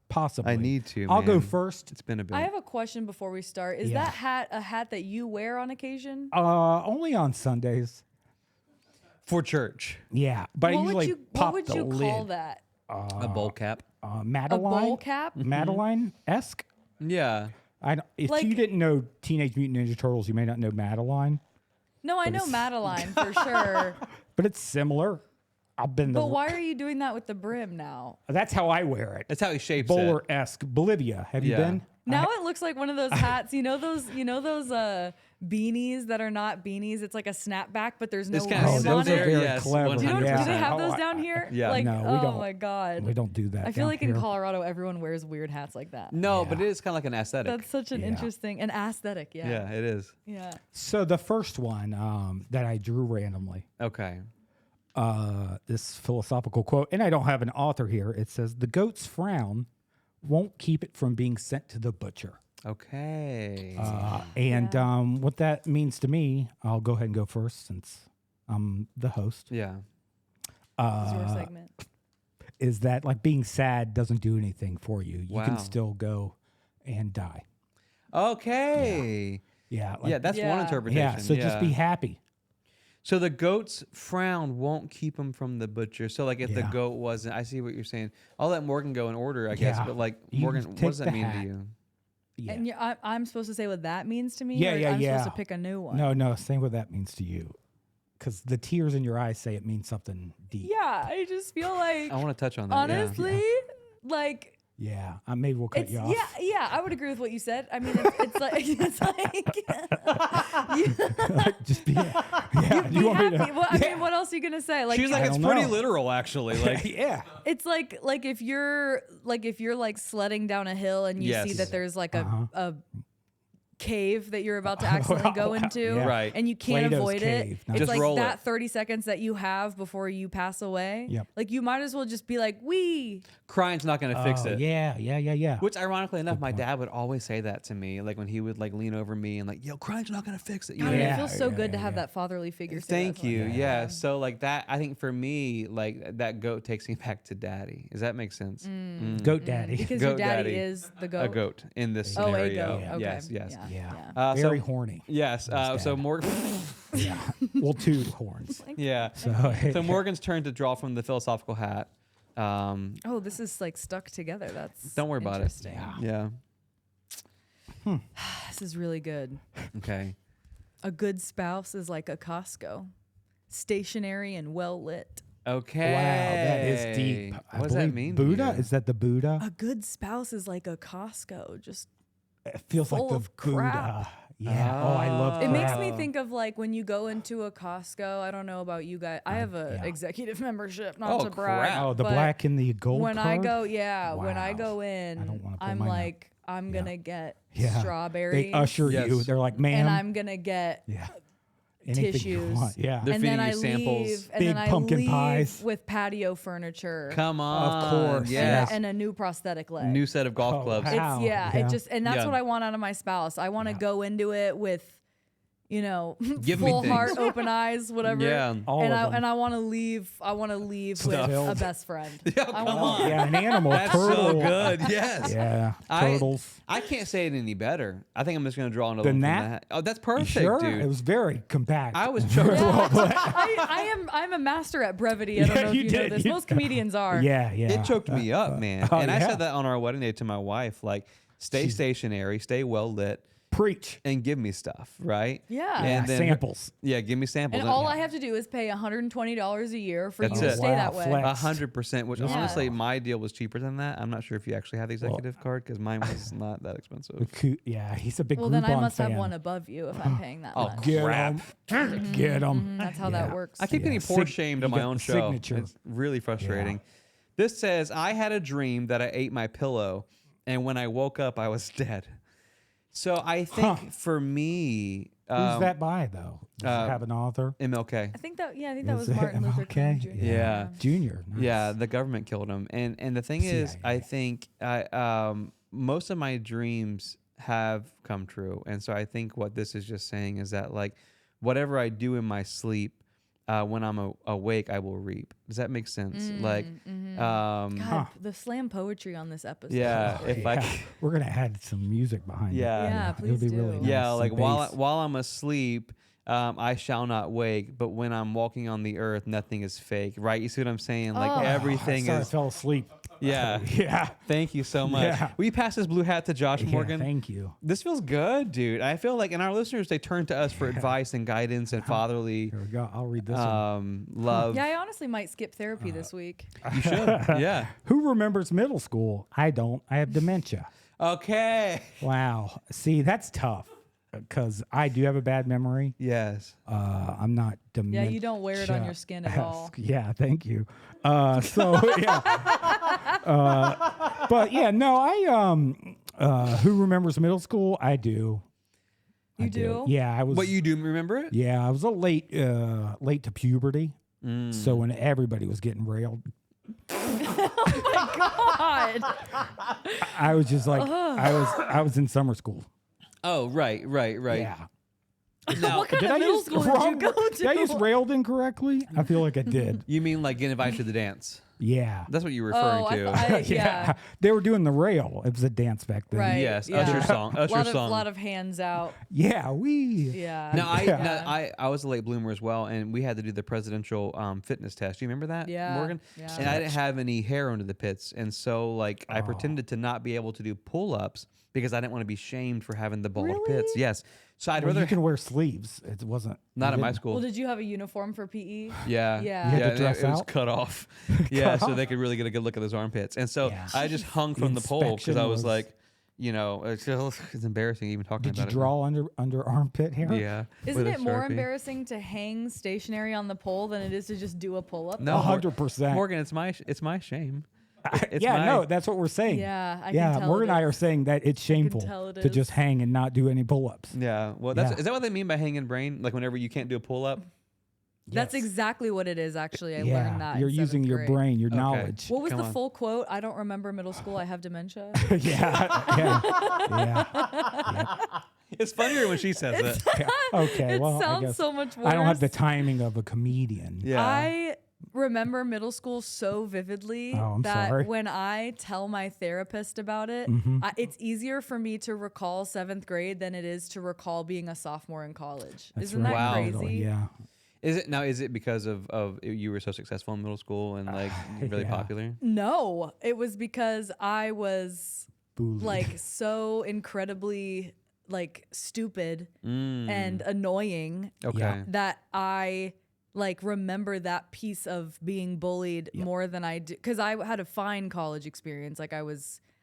Speaker 3: Possibly.
Speaker 1: I need to.
Speaker 3: I'll go
Speaker 1: man.
Speaker 3: first.
Speaker 1: It's been a bit.
Speaker 2: I have a question before we start. Is that hat a hat that you wear on occasion?
Speaker 3: Only on Sundays.
Speaker 1: For church.
Speaker 3: Yeah, but I usually
Speaker 2: what
Speaker 3: pop
Speaker 2: would
Speaker 3: the
Speaker 2: you
Speaker 3: lid.
Speaker 2: call that?
Speaker 1: A bowl cap.
Speaker 3: Madeline.
Speaker 2: A bowl cap?
Speaker 3: Madeline-esque.
Speaker 1: Yeah.
Speaker 3: If
Speaker 2: Like-
Speaker 3: you didn't know Teenage Mutant Ninja Turtles, you may not know Madeline,
Speaker 2: No, I know Madeline for sure.
Speaker 3: but it's similar. I've been
Speaker 2: But why are you doing that with the brim now?
Speaker 3: That's how I wear it.
Speaker 1: That's how he shapes it.
Speaker 3: Bowler-esque. Bolivia. Have you
Speaker 1: Yeah.
Speaker 3: been?
Speaker 2: Now it looks like one of those hats. You know those beanies that are not beanies. It's like a snapback, but there's no
Speaker 1: It's
Speaker 2: rim
Speaker 1: kind
Speaker 3: Oh,
Speaker 1: of
Speaker 3: those
Speaker 2: on
Speaker 3: are
Speaker 2: it.
Speaker 3: very
Speaker 1: Yes,
Speaker 3: clever.
Speaker 2: Do, you know, do
Speaker 3: Yeah.
Speaker 2: they have those
Speaker 3: Oh,
Speaker 2: down here?
Speaker 1: yeah.
Speaker 2: Like,
Speaker 3: No, we
Speaker 2: oh
Speaker 3: don't.
Speaker 2: my god.
Speaker 3: We don't do that.
Speaker 2: I feel
Speaker 3: down
Speaker 2: like
Speaker 3: here.
Speaker 2: in Colorado, everyone wears weird hats like that.
Speaker 1: No, but it is kind of like an aesthetic.
Speaker 2: That's such an interesting, an aesthetic. Yeah.
Speaker 1: yeah, it is.
Speaker 2: Yeah.
Speaker 3: So the first one that I drew randomly,
Speaker 1: Okay.
Speaker 3: this philosophical quote, and I don't have an author here. It says, "The goat's frown won't keep it from being sent to the butcher."
Speaker 1: Okay.
Speaker 3: And what that means to me, I'll go ahead and go first since I'm the host,
Speaker 1: yeah.
Speaker 2: It's your segment.
Speaker 3: is that like being sad doesn't do anything for you. You
Speaker 1: Wow.
Speaker 3: can still go and die.
Speaker 1: Okay.
Speaker 3: Yeah.
Speaker 1: Yeah, that's one
Speaker 2: Yeah.
Speaker 1: interpretation.
Speaker 3: yeah. So just be happy.
Speaker 1: So the goat's frown won't keep him from the butcher. So like if the
Speaker 3: Yeah.
Speaker 1: goat wasn't, I see what you're saying. I'll let Morgan go in order, I guess.
Speaker 3: Yeah.
Speaker 1: But like
Speaker 3: You
Speaker 1: Morgan,
Speaker 3: take
Speaker 1: what does that
Speaker 3: the
Speaker 1: mean
Speaker 3: hat.
Speaker 1: to you?
Speaker 3: Yeah.
Speaker 2: And I'm supposed to say what that means to me?
Speaker 3: Yeah,
Speaker 2: or
Speaker 3: yeah,
Speaker 2: I'm
Speaker 3: yeah.
Speaker 2: supposed to pick a new one.
Speaker 3: No, say what that means to you. because the tears in your eyes say it means something deep.
Speaker 2: Yeah, I just feel like
Speaker 1: I want to touch on that.
Speaker 2: honestly, like.
Speaker 3: Yeah, maybe we'll cut you off.
Speaker 2: Yeah, I would agree with what you said. I mean, it's like
Speaker 3: just be
Speaker 2: you want happy. Me to, I mean, what else are you gonna say? Like
Speaker 1: she's like, it's pretty literal, actually. Like
Speaker 3: yeah,
Speaker 2: it's like if you're like sledding down a hill and you see that there's like a cave that you're about to accidentally go into,
Speaker 1: right?
Speaker 2: And you can't
Speaker 3: Plato's
Speaker 2: avoid
Speaker 3: cave.
Speaker 2: it. It's
Speaker 1: just
Speaker 2: like
Speaker 1: roll
Speaker 2: that
Speaker 1: it.
Speaker 2: 30 seconds that you have before you pass away.
Speaker 3: Yep.
Speaker 2: Like you might as well just be like, "Wee."
Speaker 1: Crying's not going to fix it.
Speaker 3: Yeah.
Speaker 1: Which, ironically enough, my dad would always say that to me, like when he would like lean over me and like, "Yo, crying's not going to fix it." You
Speaker 2: God,
Speaker 1: know?
Speaker 2: it feels so good to have that fatherly figure.
Speaker 1: Thank you. Yeah. So like that, I think for me, like that goat takes me back to daddy. Does that make sense?
Speaker 3: Goat daddy.
Speaker 2: Because
Speaker 1: Goat
Speaker 2: your daddy
Speaker 1: daddy.
Speaker 2: is the goat.
Speaker 1: A goat in this
Speaker 2: Oh, a
Speaker 1: scenario.
Speaker 2: goat. Okay.
Speaker 1: Yes.
Speaker 3: Yeah. Very horny.
Speaker 1: Yes. So Morgan.
Speaker 3: Yeah. Well, 2 horns.
Speaker 1: Yeah. So Morgan's turn to draw from the philosophical hat.
Speaker 2: Oh, this is like stuck together. That's
Speaker 1: Don't worry about it. Yeah.
Speaker 2: This is really good.
Speaker 1: Okay.
Speaker 2: A good spouse is like a Costco, stationary and well lit.
Speaker 1: Okay.
Speaker 3: Wow, that is deep.
Speaker 1: What does that mean?
Speaker 3: Buddha? Is that the Buddha?
Speaker 2: A good spouse is like a Costco, just
Speaker 3: It feels like
Speaker 2: full
Speaker 3: the
Speaker 2: of
Speaker 3: Buddha.
Speaker 2: crap.
Speaker 3: Yeah. Oh, I love
Speaker 2: It makes
Speaker 3: crap.
Speaker 2: me think of like when you go into a Costco. I don't know about you guys. I have a executive membership, not to brag.
Speaker 1: crap.
Speaker 3: Oh, the
Speaker 2: but
Speaker 3: black and the gold
Speaker 2: when
Speaker 3: card?
Speaker 2: I go, when I
Speaker 3: Wow.
Speaker 2: go
Speaker 3: I
Speaker 2: in,
Speaker 3: don't wanna pull
Speaker 2: I'm
Speaker 3: mine out.
Speaker 2: like, I'm gonna get
Speaker 3: Yeah.
Speaker 2: strawberries.
Speaker 3: They usher you.
Speaker 1: Yes.
Speaker 3: They're like, ma'am.
Speaker 2: and I'm gonna get
Speaker 3: anything
Speaker 2: tissues.
Speaker 3: you want. Yeah.
Speaker 1: They're
Speaker 2: and
Speaker 1: feeding
Speaker 2: then
Speaker 1: you
Speaker 2: I
Speaker 1: samples.
Speaker 2: leave, and
Speaker 3: Big
Speaker 2: then I
Speaker 3: pumpkin
Speaker 2: leave
Speaker 3: pies.
Speaker 2: with patio furniture.
Speaker 1: Come on.
Speaker 3: course.
Speaker 1: Yes.
Speaker 2: And a new prosthetic leg.
Speaker 1: New set of golf
Speaker 3: Oh,
Speaker 1: clubs.
Speaker 3: wow.
Speaker 2: It's
Speaker 3: Yeah.
Speaker 2: it just and that's
Speaker 1: Yeah.
Speaker 2: what I want out of my spouse. I want to go into it with,
Speaker 1: Give me
Speaker 2: full
Speaker 1: things.
Speaker 2: heart, open eyes, whatever.
Speaker 1: Yeah.
Speaker 3: All of them.
Speaker 2: And I want to leave. I want to leave with
Speaker 3: Stuff.
Speaker 2: a best friend.
Speaker 1: Yeah, come on.
Speaker 3: Yeah, an animal.
Speaker 1: That's
Speaker 3: turtle.
Speaker 1: so good. Yes.
Speaker 3: Yeah.
Speaker 1: I-
Speaker 3: Turtles.
Speaker 1: I can't say it any better. I think I'm just going to draw another
Speaker 3: Than
Speaker 1: one from
Speaker 3: that?
Speaker 1: that. Oh, that's
Speaker 3: You
Speaker 1: perfect,
Speaker 3: sure?
Speaker 1: dude.
Speaker 3: It was very compact.
Speaker 1: I was choking.
Speaker 2: I'm a master at brevity. I don't know if you know this. Most comedians are.
Speaker 3: Yeah.
Speaker 1: It choked me up, man.
Speaker 3: oh,
Speaker 1: And I
Speaker 3: yeah.
Speaker 1: said that on our wedding day to my wife, like, stay stationary, stay well lit,
Speaker 3: Preach.
Speaker 1: and give me stuff, right?
Speaker 2: Yeah.
Speaker 1: And then
Speaker 3: Samples.
Speaker 1: Yeah, give me samples.
Speaker 2: And all I have to do is pay $120 a year for
Speaker 1: That's
Speaker 2: you to
Speaker 1: it.
Speaker 2: stay
Speaker 3: Wow,
Speaker 2: that way.
Speaker 3: flex.
Speaker 1: 100%, which
Speaker 2: Yeah.
Speaker 1: honestly, my deal was cheaper than that. I'm not sure if you actually have the executive card because mine was not that expensive.
Speaker 3: Yeah, he's a big
Speaker 2: Well, then I
Speaker 3: Groupon
Speaker 2: must
Speaker 3: fan.
Speaker 2: have one above you if I'm paying that
Speaker 1: Oh,
Speaker 2: much.
Speaker 3: Get
Speaker 1: crap.
Speaker 3: him. Get him.
Speaker 2: That's how that works.
Speaker 1: I keep getting poor shamed on my own show.
Speaker 3: Signature.
Speaker 1: It's really frustrating. This says, I had a dream that I ate my pillow, and when I woke up, I was dead. So I think for me,
Speaker 3: Who's that by, though? Does it have an author?
Speaker 1: MLK.
Speaker 2: I think that was
Speaker 3: Is it
Speaker 2: Martin Luther King Jr.
Speaker 1: Yeah.
Speaker 3: Junior. Nice.
Speaker 1: Yeah, the government killed him, and the thing is,
Speaker 3: CIA.
Speaker 1: I think most of my dreams have come true, and so I think what this is just saying is that like whatever I do in my sleep, when I'm awake, I will reap. Does that make sense?
Speaker 2: God, the slam poetry on this episode.
Speaker 1: Yeah, if I.
Speaker 3: We're gonna add some music behind it.
Speaker 2: Yeah,
Speaker 3: It'll
Speaker 2: please
Speaker 3: be
Speaker 2: do.
Speaker 3: really nice.
Speaker 1: Yeah,
Speaker 3: Some
Speaker 1: like
Speaker 3: bass.
Speaker 1: while I'm asleep, I shall not wake. But when I'm walking on the earth, nothing is fake. Right? You see what I'm saying? Like everything
Speaker 3: Sorry, I
Speaker 1: is.
Speaker 3: fell asleep.
Speaker 1: Yeah.
Speaker 3: Yeah.
Speaker 1: Thank you so much.
Speaker 3: Yeah.
Speaker 1: Will you pass this blue hat to Josh Morgan?
Speaker 3: Yeah, thank you.
Speaker 1: This feels good, dude. I feel like, and our listeners, they turn to us for advice and guidance and fatherly
Speaker 3: Here we go. I'll read this one.
Speaker 1: love.
Speaker 2: Yeah, I honestly might skip therapy this week.
Speaker 1: You should. Yeah.
Speaker 3: Who remembers middle school? I don't. I have dementia.
Speaker 1: Okay.
Speaker 3: Wow. See, that's tough because I do have a bad memory.
Speaker 1: Yes.
Speaker 3: I'm not dementia.
Speaker 2: Yeah, you don't wear it on your skin at all.
Speaker 3: Yeah, thank you. So yeah. But yeah, no, I who remembers middle school? I do.
Speaker 2: You do?
Speaker 3: Yeah, I was.
Speaker 1: What you do remember it?
Speaker 3: Yeah, I was a late to puberty. So when everybody was getting railed,
Speaker 2: God.
Speaker 3: I was just like I was in summer school.
Speaker 1: Oh, right.
Speaker 3: Yeah.
Speaker 1: Now,
Speaker 2: What kind of middle school did you go to?
Speaker 3: Did I use railed incorrectly? I feel like I did.
Speaker 1: you mean like getting invited to the dance?
Speaker 3: Yeah.
Speaker 1: That's what you were referring to.
Speaker 2: Yeah.
Speaker 3: They were doing the rail. It was a dance back then.
Speaker 2: Right.
Speaker 1: Yes,
Speaker 2: yeah.
Speaker 1: Usher song. Usher
Speaker 2: A
Speaker 1: song.
Speaker 2: lot of hands out.
Speaker 3: Yeah,
Speaker 2: Yeah.
Speaker 1: No,
Speaker 2: Yeah.
Speaker 1: I was a late bloomer as well, and we had to do the presidential fitness test. Do you remember that,
Speaker 2: Yeah,
Speaker 1: Morgan?
Speaker 2: yeah.
Speaker 1: And I didn't have any hair under the pits, and so like I pretended to not be able to do pull-ups because I didn't want to be shamed for having the bald
Speaker 2: Really?
Speaker 1: pits. Yes. So I'd
Speaker 3: Well,
Speaker 1: rather
Speaker 3: you can wear sleeves. It wasn't
Speaker 1: not at my
Speaker 3: didn't-
Speaker 1: school.
Speaker 2: Well, did you have a uniform for PE?
Speaker 1: Yeah.
Speaker 2: Yeah.
Speaker 3: You had to dress
Speaker 1: it was
Speaker 3: out?
Speaker 1: cut off. Yeah, so
Speaker 3: off?
Speaker 1: they could really get a good look at those armpits. And so
Speaker 3: Yeah.
Speaker 1: I just hung
Speaker 3: The
Speaker 1: from the pole because
Speaker 3: inspection
Speaker 1: I was
Speaker 3: was-
Speaker 1: like, it's embarrassing even talking
Speaker 3: Did you
Speaker 1: about
Speaker 3: draw under armpit hair?
Speaker 1: it. Yeah.
Speaker 2: Isn't
Speaker 1: with a
Speaker 2: it more
Speaker 1: Sharpie.
Speaker 2: embarrassing to hang stationary on the pole than it is to just do a pull-up?
Speaker 1: No,
Speaker 3: 100%.
Speaker 1: Morgan, it's my shame. It's
Speaker 3: yeah,
Speaker 1: my-
Speaker 3: no, that's what we're saying.
Speaker 2: Yeah, I
Speaker 3: yeah.
Speaker 2: can tell
Speaker 3: Morgan and I
Speaker 2: it
Speaker 3: are
Speaker 2: is.
Speaker 3: saying that it's shameful
Speaker 2: tell it
Speaker 3: to just
Speaker 2: is.
Speaker 3: hang and not do any pull-ups.
Speaker 1: Yeah. Well,
Speaker 3: Yeah.
Speaker 1: is that what they mean by hanging brain? Like whenever you can't do a pull up?
Speaker 2: That's
Speaker 3: Yes.
Speaker 2: exactly what it is, actually. I
Speaker 3: yeah,
Speaker 2: learned that.
Speaker 3: you're
Speaker 2: in
Speaker 3: using
Speaker 2: 7th
Speaker 3: your
Speaker 2: grade.
Speaker 3: brain, your
Speaker 1: Okay.
Speaker 3: knowledge.
Speaker 2: What was
Speaker 1: Come
Speaker 2: the
Speaker 1: on.
Speaker 2: full quote? I don't remember middle school. I have dementia.
Speaker 3: yeah.
Speaker 1: It's funnier when she says it.
Speaker 3: Yeah. Okay,
Speaker 2: It
Speaker 3: well, I
Speaker 2: sounds
Speaker 3: guess
Speaker 2: so much worse.
Speaker 3: I don't have the timing of a comedian.
Speaker 1: Yeah.
Speaker 2: I remember middle school so vividly
Speaker 3: Oh, I'm
Speaker 2: that
Speaker 3: sorry.
Speaker 2: when I tell my therapist about it, it's easier for me to recall 7th grade than it is to recall being a sophomore in college.
Speaker 3: That's
Speaker 2: Isn't that
Speaker 1: Wow.
Speaker 2: crazy?
Speaker 3: Yeah.
Speaker 1: Is it because of you were so successful in middle school and like really
Speaker 3: Yeah.
Speaker 1: popular?
Speaker 2: No, it was because I was
Speaker 3: Bullied.
Speaker 2: like so incredibly like stupid
Speaker 1: Mm.
Speaker 2: and annoying
Speaker 1: Okay.
Speaker 3: Yeah.
Speaker 2: that I like remember that piece of being bullied more than I do because I had a fine college experience. Like I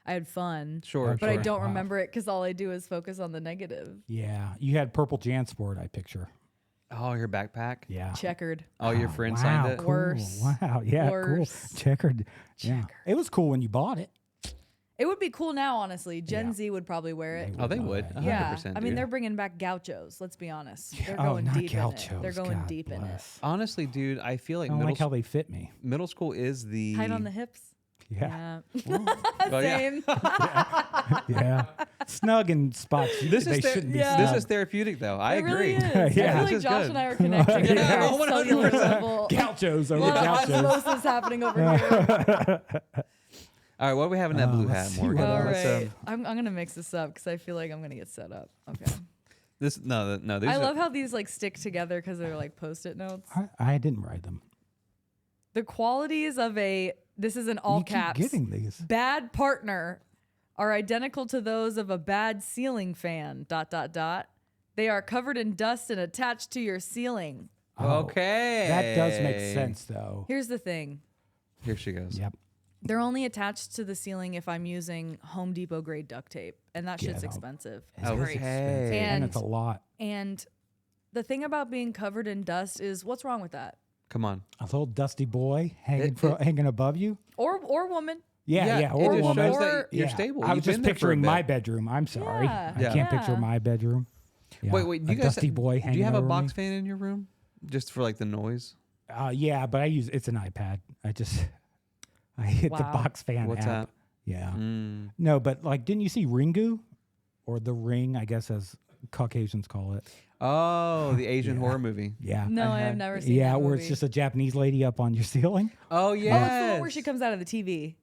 Speaker 2: had fun,
Speaker 1: Sure.
Speaker 2: but I
Speaker 1: sure.
Speaker 2: don't
Speaker 3: Wow.
Speaker 2: remember it because all I do is focus on the negative.
Speaker 3: Yeah. You had purple JanSport, I picture.
Speaker 1: Oh, your backpack.
Speaker 3: Yeah.
Speaker 2: Checkered.
Speaker 1: Oh, your
Speaker 3: Wow,
Speaker 1: friend
Speaker 3: wow,
Speaker 1: signed it.
Speaker 3: Cool.
Speaker 2: Worse.
Speaker 3: Wow. Yeah.
Speaker 2: Worse.
Speaker 3: Cool. Checkered. Yeah. It was cool when you bought it.
Speaker 2: It would be cool now, honestly. Gen
Speaker 3: Yeah.
Speaker 2: Z would probably wear it.
Speaker 1: Oh, they
Speaker 3: know
Speaker 1: would.
Speaker 3: that.
Speaker 1: 100%,
Speaker 2: Yeah, I mean
Speaker 1: dude.
Speaker 2: they're bringing back gauchos. Let's be honest. They're
Speaker 3: Oh,
Speaker 2: going
Speaker 3: not
Speaker 2: deep in it.
Speaker 3: gauchos.
Speaker 2: They're going
Speaker 3: God
Speaker 2: deep in it.
Speaker 3: bless.
Speaker 1: Honestly, dude, I feel like
Speaker 3: I don't like how they fit me.
Speaker 1: middle school is the
Speaker 2: Tight on the hips.
Speaker 3: Yeah.
Speaker 2: Yeah.
Speaker 1: Oh, yeah.
Speaker 2: Same.
Speaker 3: Yeah. Snug in spots.
Speaker 1: This
Speaker 3: they
Speaker 1: is
Speaker 3: shouldn't be
Speaker 2: yeah.
Speaker 1: this
Speaker 3: snug.
Speaker 1: is therapeutic though. I
Speaker 2: It
Speaker 1: agree.
Speaker 2: really is.
Speaker 3: Yeah.
Speaker 2: I
Speaker 3: This
Speaker 2: feel like
Speaker 1: is
Speaker 2: Josh
Speaker 1: good.
Speaker 2: and I are connecting
Speaker 3: Yeah.
Speaker 2: at a very
Speaker 1: 100%.
Speaker 2: cellular level.
Speaker 3: Gauchos
Speaker 2: A
Speaker 3: over
Speaker 2: lot of
Speaker 3: gauchos.
Speaker 2: osmosis happening over here.
Speaker 1: All right, what do we have in that blue hat,
Speaker 3: let's see
Speaker 1: Morgan?
Speaker 3: what
Speaker 2: All
Speaker 1: Let's,
Speaker 2: right. I'm gonna mix this up because I feel like I'm gonna get set up. Okay.
Speaker 1: These
Speaker 2: I love how these like stick together because they're like post-it notes.
Speaker 3: I didn't write them.
Speaker 2: The qualities of this is in all
Speaker 3: you
Speaker 2: caps.
Speaker 3: keep getting these.
Speaker 2: Bad partner are identical to those of a bad ceiling fan. ... They are covered in dust and attached to your ceiling.
Speaker 3: Oh,
Speaker 1: Okay.
Speaker 3: That does make sense, though.
Speaker 2: Here's the thing.
Speaker 1: Here she goes.
Speaker 3: Yep.
Speaker 2: They're only attached to the ceiling if I'm using Home Depot grade duct tape, and that shit's
Speaker 3: Get out.
Speaker 2: expensive.
Speaker 1: Okay.
Speaker 3: And it's a lot.
Speaker 2: And the thing about being covered in dust is what's wrong with that?
Speaker 1: Come on.
Speaker 3: A little dusty boy hanging,
Speaker 1: It-
Speaker 3: hanging above you.
Speaker 2: Or woman.
Speaker 3: Yeah,
Speaker 1: It
Speaker 3: or
Speaker 1: just
Speaker 3: woman.
Speaker 1: shows that
Speaker 2: Or-
Speaker 1: you're
Speaker 3: Yeah.
Speaker 1: stable.
Speaker 3: I
Speaker 1: You've
Speaker 3: was just
Speaker 1: been there for a
Speaker 3: picturing my
Speaker 1: bit.
Speaker 3: bedroom. I'm sorry.
Speaker 2: Yeah.
Speaker 3: I
Speaker 1: Yeah.
Speaker 3: can't picture
Speaker 2: Yeah.
Speaker 3: my bedroom. Yeah.
Speaker 1: Wait. Do
Speaker 3: a
Speaker 1: you guys
Speaker 3: dusty boy
Speaker 1: do
Speaker 3: hanging
Speaker 1: you have a
Speaker 3: over
Speaker 1: box
Speaker 3: me.
Speaker 1: fan in your room, just for like the noise?
Speaker 3: Yeah, but it's an iPad. I hit the
Speaker 2: Wow.
Speaker 3: box fan
Speaker 1: What's
Speaker 3: app.
Speaker 1: that?
Speaker 3: Yeah.
Speaker 1: Mm.
Speaker 3: No, but like, didn't you see Ringu, or the Ring? I guess as Caucasians call it.
Speaker 1: Oh, the Asian
Speaker 3: Yeah.
Speaker 1: horror movie.
Speaker 3: Yeah.
Speaker 2: No, I have
Speaker 1: had-
Speaker 2: never seen
Speaker 3: Yeah,
Speaker 2: that
Speaker 3: where
Speaker 2: movie.
Speaker 3: it's just a Japanese lady up on your ceiling.
Speaker 1: Oh
Speaker 2: Oh,
Speaker 1: yeah.
Speaker 2: it's the one where she comes out of the TV.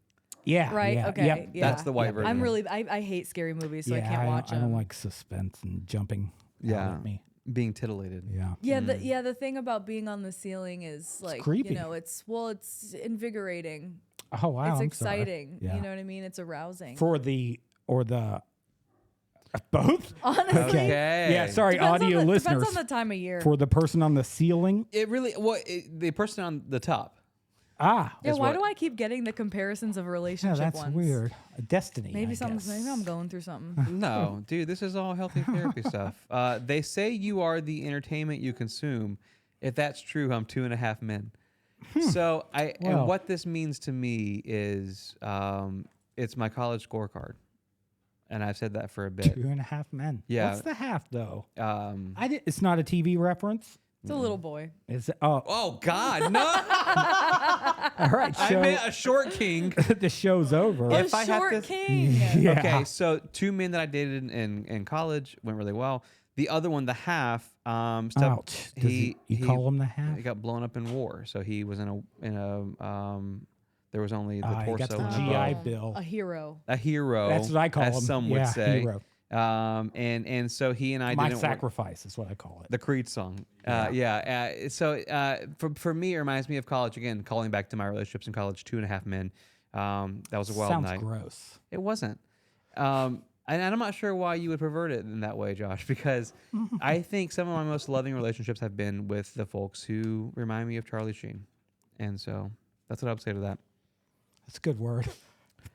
Speaker 3: Yeah.
Speaker 2: Right,
Speaker 3: Yeah,
Speaker 2: okay,
Speaker 3: Yep.
Speaker 2: yeah.
Speaker 1: That's the white version.
Speaker 2: I'm really I hate scary movies, so I
Speaker 3: Yeah,
Speaker 2: can't watch
Speaker 3: I
Speaker 2: them.
Speaker 3: don't like suspense and jumping. out
Speaker 1: Yeah.
Speaker 3: at me.
Speaker 1: Being titillated.
Speaker 3: Yeah.
Speaker 2: Yeah, the thing about being on the ceiling is like
Speaker 3: creepy.
Speaker 2: you know, it's invigorating.
Speaker 3: Oh wow.
Speaker 2: It's
Speaker 3: I'm sorry.
Speaker 2: exciting.
Speaker 3: Yeah.
Speaker 2: You know what I mean? It's arousing.
Speaker 3: For both.
Speaker 2: Honestly,
Speaker 1: Okay.
Speaker 3: Yeah. Sorry,
Speaker 2: depends
Speaker 3: audio
Speaker 2: on the,
Speaker 3: listeners.
Speaker 2: depends on the time of year.
Speaker 3: For the person on the ceiling.
Speaker 1: It really the person on the top.
Speaker 3: Ah.
Speaker 2: yeah,
Speaker 1: is
Speaker 2: why
Speaker 1: what-
Speaker 2: do I keep getting the comparisons of
Speaker 3: Yeah,
Speaker 2: relationship
Speaker 3: that's
Speaker 2: ones?
Speaker 3: weird. Destiny.
Speaker 2: Maybe
Speaker 3: I guess.
Speaker 2: maybe I'm going through something.
Speaker 1: No, dude, this is all healthy therapy stuff. They say you are the entertainment you consume. If that's true, I'm 2.5 men. So
Speaker 3: Well.
Speaker 1: and what this means to me is it's my college scorecard, and I've said that for a bit.
Speaker 3: 2.5 men.
Speaker 1: Yeah.
Speaker 3: What's the half though?
Speaker 1: Um,
Speaker 3: It's not a TV reference.
Speaker 2: It's a little boy.
Speaker 3: Is it? Oh,
Speaker 1: oh God, no!
Speaker 3: all right.
Speaker 1: I
Speaker 3: Show,
Speaker 1: meant a short king.
Speaker 3: the show's over.
Speaker 2: A
Speaker 1: If I have
Speaker 2: short
Speaker 1: to-
Speaker 2: king.
Speaker 3: Yeah.
Speaker 1: Okay, so 2 men that I dated in college went really well. The other one, the half,
Speaker 3: Ouch. Does
Speaker 1: he
Speaker 3: call him the half?
Speaker 1: He got blown up in war, so he was in a there was only the
Speaker 3: He
Speaker 1: torso.
Speaker 3: got the
Speaker 1: and
Speaker 3: GI
Speaker 1: above.
Speaker 3: Bill.
Speaker 2: A hero.
Speaker 1: A hero.
Speaker 3: That's what I call
Speaker 1: as
Speaker 3: him.
Speaker 1: some would
Speaker 3: Yeah,
Speaker 1: say.
Speaker 3: hero.
Speaker 1: And so he and I
Speaker 3: My
Speaker 1: didn't work.
Speaker 3: sacrifice is what I call it.
Speaker 1: The Creed song. For me, it reminds me of college again. Calling back to my relationships in college, 2.5 men. That was a wild
Speaker 3: Sounds
Speaker 1: night.
Speaker 3: gross.
Speaker 1: It wasn't. And I'm not sure why you would pervert it in that way, Josh, because I think some of my most loving relationships have been with the folks who remind me of Charlie Sheen. And so that's what I would say to that.
Speaker 3: That's a good word.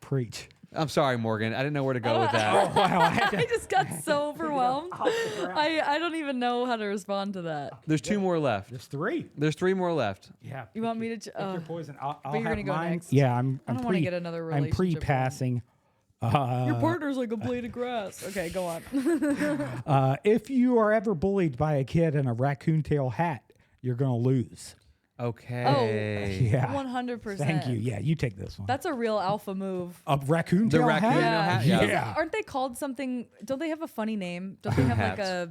Speaker 3: Preach.
Speaker 1: I'm sorry, Morgan. I didn't know where to go with that.
Speaker 3: Oh, wow.
Speaker 2: I just got so overwhelmed. I don't even know how to respond to that.
Speaker 1: There's 2 more left.
Speaker 3: There's 3.
Speaker 1: There's 3 more left.
Speaker 3: Yeah.
Speaker 2: You want me to?
Speaker 3: Pick your poison. I'll
Speaker 2: but you're
Speaker 3: have
Speaker 2: gonna go
Speaker 3: mine.
Speaker 2: next.
Speaker 3: Yeah,
Speaker 2: I don't want to get another
Speaker 3: I'm
Speaker 2: relationship.
Speaker 3: pre-passing.
Speaker 2: Your partner's like a blade of grass. Okay, go on.
Speaker 3: If you are ever bullied by a kid in a raccoon tail hat, you're gonna lose.
Speaker 1: Okay.
Speaker 3: Yeah.
Speaker 2: 100%.
Speaker 3: Thank you. Yeah, you take this one.
Speaker 2: That's a real alpha move.
Speaker 3: A raccoon
Speaker 1: The
Speaker 3: tail
Speaker 1: raccoon
Speaker 3: hat?
Speaker 1: tail hat?
Speaker 3: Yeah.
Speaker 2: Aren't they called something? Don't they have a funny name? Don't they have like a?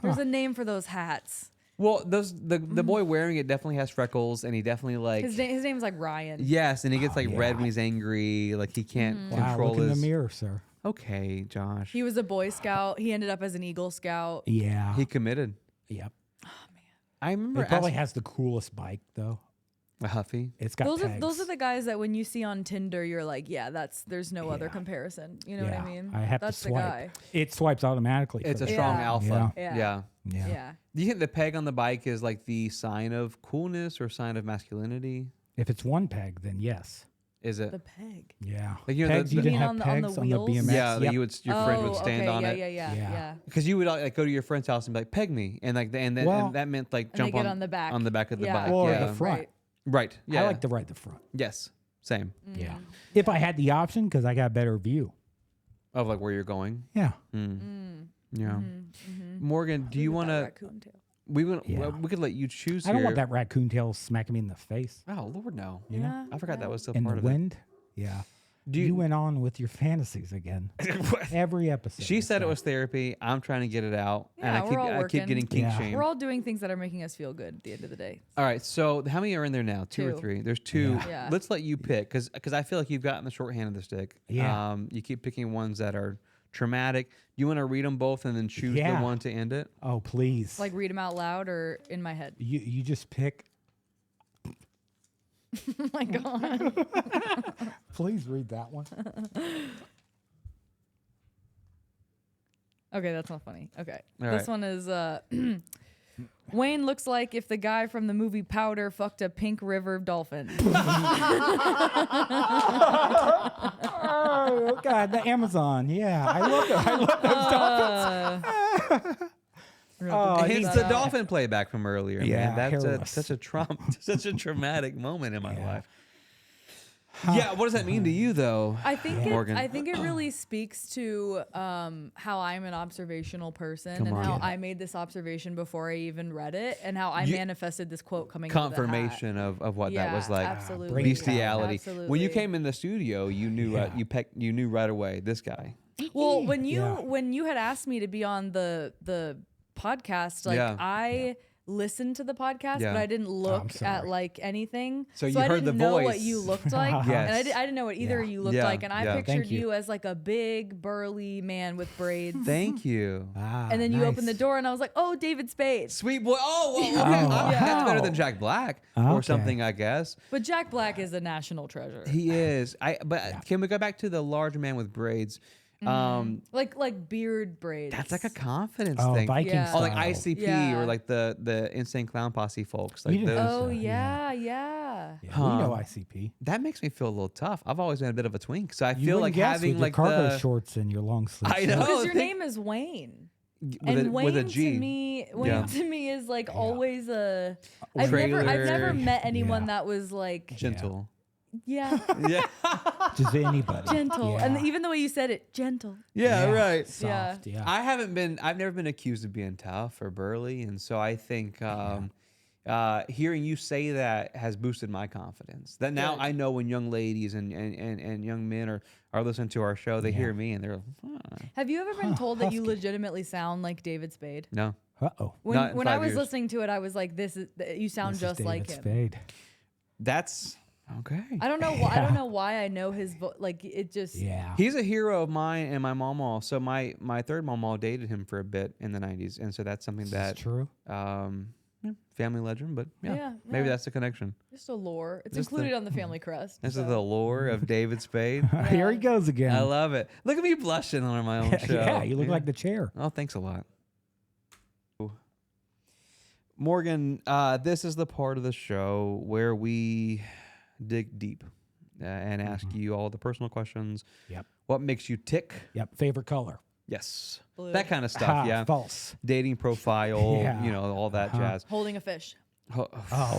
Speaker 2: There's a name for those hats.
Speaker 1: Well, the boy wearing it definitely has freckles, and he definitely like
Speaker 2: His name's like Ryan.
Speaker 1: yes, and he gets like
Speaker 3: yeah.
Speaker 1: red when he's angry, like he can't
Speaker 3: Wow,
Speaker 1: control
Speaker 3: look in the
Speaker 1: his.
Speaker 3: mirror, sir.
Speaker 1: Okay, Josh.
Speaker 2: He was a Boy Scout. He ended up as an Eagle Scout.
Speaker 3: Yeah.
Speaker 1: He committed.
Speaker 3: Yep.
Speaker 1: I remember
Speaker 3: It probably has the coolest bike though.
Speaker 1: a Huffy.
Speaker 3: It's got
Speaker 2: Those
Speaker 3: pegs.
Speaker 2: are the guys that when you see on Tinder, you're like, yeah, there's no other comparison. You know what I mean?
Speaker 3: I have
Speaker 2: That's
Speaker 3: to swipe.
Speaker 2: the guy.
Speaker 3: It swipes automatically.
Speaker 1: It's
Speaker 3: for
Speaker 1: a
Speaker 3: the-
Speaker 1: strong
Speaker 2: Yeah.
Speaker 1: alpha.
Speaker 2: Yeah.
Speaker 1: Yeah.
Speaker 3: Yeah.
Speaker 2: Yeah.
Speaker 1: Do you think the peg on the bike is like the sign of coolness or sign of masculinity?
Speaker 3: If it's one peg, then yes.
Speaker 1: Is it?
Speaker 2: The peg.
Speaker 3: Yeah.
Speaker 1: Like, you know,
Speaker 3: pegs,
Speaker 1: the-
Speaker 3: you
Speaker 1: You
Speaker 3: didn't
Speaker 2: mean
Speaker 3: have
Speaker 2: on the
Speaker 3: pegs on the
Speaker 2: wheels?
Speaker 3: BMX.
Speaker 1: Yeah, that
Speaker 3: Yep.
Speaker 1: your friend would stand
Speaker 2: okay,
Speaker 1: on
Speaker 2: yeah,
Speaker 1: it.
Speaker 2: Yeah.
Speaker 1: Because you would like go to your friend's house and be like, "Peg me," and like, and
Speaker 3: Well-
Speaker 1: that meant like
Speaker 2: And they
Speaker 1: jump
Speaker 2: get on the back.
Speaker 1: of the
Speaker 2: Yeah.
Speaker 1: bike.
Speaker 3: Or
Speaker 1: yeah,
Speaker 3: the front.
Speaker 2: Right.
Speaker 1: right. Yeah,
Speaker 3: I like to ride the front.
Speaker 1: yes, same.
Speaker 3: Yeah. If I had the option, because I got a better view.
Speaker 1: Of like where you're going.
Speaker 3: Yeah.
Speaker 1: Yeah. Morgan, do you want to?
Speaker 2: Raccoon tail.
Speaker 1: We
Speaker 3: Yeah.
Speaker 1: we could let you choose.
Speaker 3: I don't
Speaker 1: here.
Speaker 3: want that raccoon tail smacking me in the face.
Speaker 1: Oh Lord, no.
Speaker 3: You know?
Speaker 1: I forgot that was still
Speaker 3: In
Speaker 1: part
Speaker 3: the
Speaker 1: of
Speaker 3: wind. Yeah.
Speaker 1: Do
Speaker 3: You went on with your fantasies again. Every episode.
Speaker 1: She said it
Speaker 3: so.
Speaker 1: was therapy. I'm trying to get it out, and
Speaker 2: Yeah, we're all
Speaker 1: I keep
Speaker 2: working.
Speaker 1: getting kink
Speaker 3: Yeah.
Speaker 1: shamed.
Speaker 2: We're all doing things that are making us feel good at the end of the day.
Speaker 1: All right, so how many are in there now? Two or
Speaker 2: 2.
Speaker 1: three? There's 2.
Speaker 3: Yeah.
Speaker 2: Yeah.
Speaker 1: Let's let you pick because I feel like you've gotten the short hand of the stick.
Speaker 3: Yeah.
Speaker 1: You keep picking ones that are traumatic. You want to read them both and then choose the
Speaker 3: Yeah.
Speaker 1: one to end it?
Speaker 3: Oh, please.
Speaker 2: Like read them out loud or in my head.
Speaker 3: you just pick.
Speaker 2: Oh my god.
Speaker 3: Please read that one.
Speaker 2: Okay, that's not funny. Okay.
Speaker 1: All
Speaker 2: This
Speaker 1: right.
Speaker 2: one is Wayne looks like if the guy from the movie Powder fucked a pink river dolphin.
Speaker 3: Oh God, the Amazon. Yeah, I love it. I love those dolphins. Oh,
Speaker 1: Hence the dolphin playback from earlier.
Speaker 3: Yeah,
Speaker 1: man. That's
Speaker 3: hairless.
Speaker 1: such a traumatic moment in my life. Yeah, what does that mean to you though?
Speaker 2: I think
Speaker 1: Morgan?
Speaker 2: I think it really speaks to how I'm an observational person
Speaker 1: Come
Speaker 2: and
Speaker 1: on.
Speaker 2: how
Speaker 1: Get
Speaker 2: I made this observation before I even read it and how I manifested this quote coming out of the hat.
Speaker 1: Confirmation of what that was like.
Speaker 2: Absolutely.
Speaker 1: Bestiality.
Speaker 2: Absolutely.
Speaker 1: When you came in the studio, you knew you knew right away this guy.
Speaker 2: Well, when
Speaker 3: Yeah.
Speaker 2: you had asked me to be on the podcast, like
Speaker 1: Yeah.
Speaker 2: I listened to the podcast,
Speaker 1: Yeah.
Speaker 2: but I didn't look
Speaker 3: sorry.
Speaker 2: at like anything.
Speaker 1: So you
Speaker 2: I
Speaker 1: heard
Speaker 2: didn't
Speaker 1: the
Speaker 2: know what
Speaker 1: voice.
Speaker 2: you looked like,
Speaker 1: Yes.
Speaker 2: and I didn't know what either of you looked
Speaker 1: Yeah.
Speaker 2: like, and I
Speaker 1: Yeah.
Speaker 2: pictured
Speaker 3: Thank you.
Speaker 2: you as like a big burly man with braids.
Speaker 1: Thank you.
Speaker 2: And then you opened the door, and I was like, "Oh, David Spade."
Speaker 1: Sweet boy. Oh, well, okay. That's better than Jack Black or
Speaker 3: Okay.
Speaker 1: something, I guess.
Speaker 2: But Jack Black is a national treasure.
Speaker 1: He is. Can we go back to the large man with braids?
Speaker 2: Like beard braids.
Speaker 1: That's like a confidence
Speaker 3: Oh,
Speaker 1: thing.
Speaker 3: Viking
Speaker 2: Yeah.
Speaker 3: style.
Speaker 1: Oh, like ICP
Speaker 2: Yeah.
Speaker 1: or like the Insane Clown Posse folks. Like
Speaker 3: You didn't-
Speaker 1: those.
Speaker 2: Oh
Speaker 3: Yeah.
Speaker 2: yeah.
Speaker 3: Yeah, we know ICP.
Speaker 1: That makes me feel a little tough. I've always been a bit of a twink, so I
Speaker 3: You
Speaker 1: feel
Speaker 3: wouldn't
Speaker 1: like
Speaker 3: guess
Speaker 1: having
Speaker 3: with
Speaker 1: like
Speaker 3: your cargo
Speaker 1: the
Speaker 3: shorts and your long sleeves.
Speaker 1: I know.
Speaker 2: Because your
Speaker 1: think-
Speaker 2: name is Wayne.
Speaker 1: with
Speaker 2: And
Speaker 1: a,
Speaker 2: Wayne
Speaker 1: with a G.
Speaker 2: to me, is like always a. I've
Speaker 1: Trailer.
Speaker 2: never met anyone
Speaker 3: Yeah.
Speaker 2: that was like
Speaker 1: Gentle.
Speaker 2: yeah,
Speaker 1: Yeah.
Speaker 3: Just anybody.
Speaker 2: gentle,
Speaker 3: Yeah.
Speaker 2: and even the way you said it, gentle.
Speaker 1: Yeah. Right.
Speaker 3: Soft. Yeah.
Speaker 1: I've never been accused of being tough or burly, and so I think hearing you say that has boosted my confidence. That now
Speaker 2: Good.
Speaker 1: I know when young ladies and young men are listening to our show, they hear me and they're like,
Speaker 2: Have you ever been told that you
Speaker 3: husky.
Speaker 2: legitimately sound like David Spade?
Speaker 1: no.
Speaker 3: Uh-oh.
Speaker 1: Not in
Speaker 2: When I
Speaker 1: 5
Speaker 2: was
Speaker 1: years.
Speaker 2: listening to it, I was like, you sound
Speaker 3: This is
Speaker 2: just like
Speaker 3: David
Speaker 2: him.
Speaker 3: Spade.
Speaker 1: That's okay.
Speaker 2: I don't know why. I don't know why I know his voice. Like it just.
Speaker 3: Yeah.
Speaker 1: He's a hero of mine and my mama. So my third mama dated him for a bit in the 90s, and so that's something
Speaker 3: This
Speaker 1: that
Speaker 3: is true.
Speaker 1: family legend, but maybe that's the connection.
Speaker 2: Just a lore. It's included on the family crest.
Speaker 1: This is the lore of David Spade.
Speaker 3: Here he goes again.
Speaker 1: I love it. Look at me blushing on my own show.
Speaker 3: Yeah, you look like the chair.
Speaker 1: Oh, thanks a lot. Morgan, this is the part of the show where we dig deep and ask you all the personal questions.
Speaker 3: Yep.
Speaker 1: What makes you tick?
Speaker 3: Yep. Favorite color?
Speaker 1: Yes.
Speaker 2: Blue.
Speaker 1: That kind of stuff, yeah.
Speaker 3: False.
Speaker 1: Dating profile, all that jazz.
Speaker 2: Holding a fish.
Speaker 3: Oh,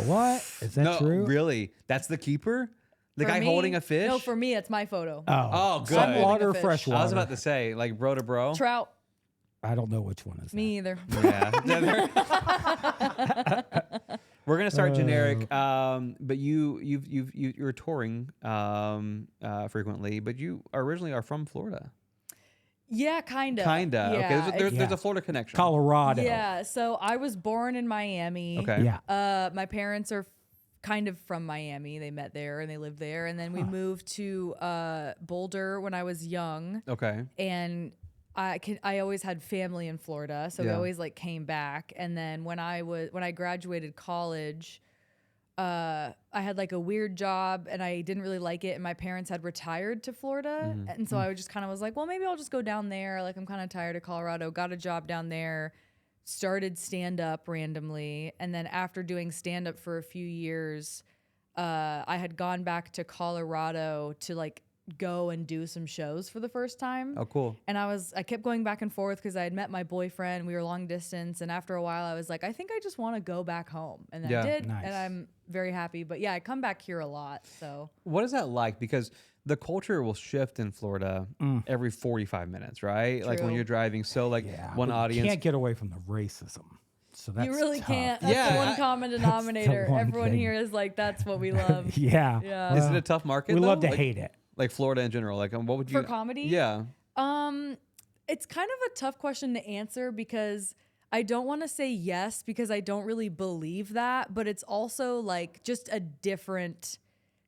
Speaker 3: what? Is that true?
Speaker 1: Really? That's the keeper? The
Speaker 2: For
Speaker 1: guy
Speaker 2: me,
Speaker 1: holding a fish?
Speaker 2: No, for me, it's my photo.
Speaker 1: Oh, good.
Speaker 2: I'm
Speaker 3: Water,
Speaker 2: holding a fish.
Speaker 3: freshwater.
Speaker 1: I was about to say, like bro to bro.
Speaker 2: Trout.
Speaker 3: I don't know which one is
Speaker 2: Me either.
Speaker 1: Yeah. We're gonna start generic, but you're touring frequently, but you originally are from Florida.
Speaker 2: Yeah, kinda.
Speaker 1: Kinda.
Speaker 2: Yeah,
Speaker 1: Okay. There's a Florida connection.
Speaker 3: Colorado.
Speaker 2: Yeah. So I was born in Miami.
Speaker 1: Okay.
Speaker 3: Yeah.
Speaker 2: My parents are kind of from Miami. They met there and they lived there, and then we moved to Boulder when I was young.
Speaker 1: Okay.
Speaker 2: And I always had family in Florida, so we always like came back. And then when I graduated college, I had like a weird job and I didn't really like it. And my parents had retired to Florida, and so I just kind of was like, well, maybe I'll just go down there. Like I'm kind of tired of Colorado. Got a job down there. Started stand up randomly, and then after doing stand up for a few years, I had gone back to Colorado to like go and do some shows for the first time.
Speaker 1: Oh, cool.
Speaker 2: And I kept going back and forth because I had met my boyfriend. We were long distance. And after a while, I was like, I think I just want to go back home. And then I did.
Speaker 3: Nice.
Speaker 2: And I'm very happy. But yeah, I come back here a lot. So
Speaker 1: What is that like? Because the culture will shift in Florida every 45 minutes, right? Like when
Speaker 2: True.
Speaker 1: you're driving. So like one
Speaker 3: but
Speaker 1: audience.
Speaker 3: You can't get away from the racism. So that's
Speaker 2: you really
Speaker 3: tough.
Speaker 2: can't. That's the one common denominator.
Speaker 3: one
Speaker 2: Everyone
Speaker 3: thing.
Speaker 2: here is like, that's what we love.
Speaker 3: Yeah.
Speaker 2: Yeah.
Speaker 1: Is it a tough market?
Speaker 3: We
Speaker 1: though?
Speaker 3: love to
Speaker 1: Like-
Speaker 3: hate it.
Speaker 1: Like Florida in general. Like what would you
Speaker 2: For comedy?
Speaker 1: Yeah.
Speaker 2: It's kind of a tough question to answer because I don't want to say yes because I don't really believe that, but it's also like just a different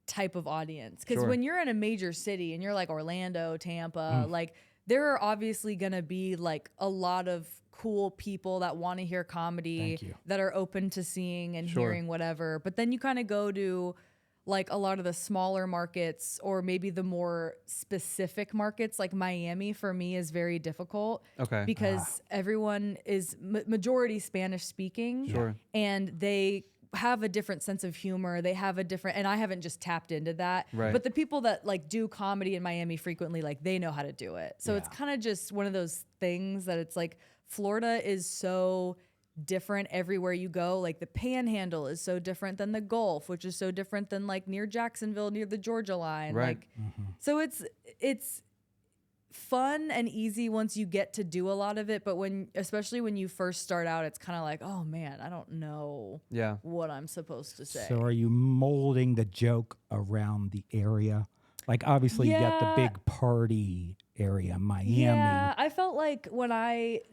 Speaker 2: type of audience. Because when you're in a major city and you're like Orlando, Tampa, like there are obviously going to be like a lot of cool people that want to hear comedy that are open to seeing and hearing whatever. But then you kind of go to like a lot of the smaller markets or maybe the more specific markets, like Miami for me is very difficult.
Speaker 1: Okay.
Speaker 2: Because everyone is majority Spanish speaking.
Speaker 1: Sure.
Speaker 2: And they have a different sense of humor. They have a different, and I haven't just tapped into that.
Speaker 1: Right.
Speaker 2: But the people that like do comedy in Miami frequently, like they know how to do it. So it's kind of just one of those things that it's like Florida is so different everywhere you go. Like the Panhandle is so different than the Gulf, which is so different than like near Jacksonville, near the Georgia line.
Speaker 1: Right.
Speaker 2: Like, so it's fun and easy once you get to do a lot of it. But especially when you first start out, it's kind of like, oh man, I don't know what I'm supposed to say.
Speaker 3: So are you molding the joke around the area? Like obviously you got the big party area, Miami.
Speaker 2: Yeah, I felt like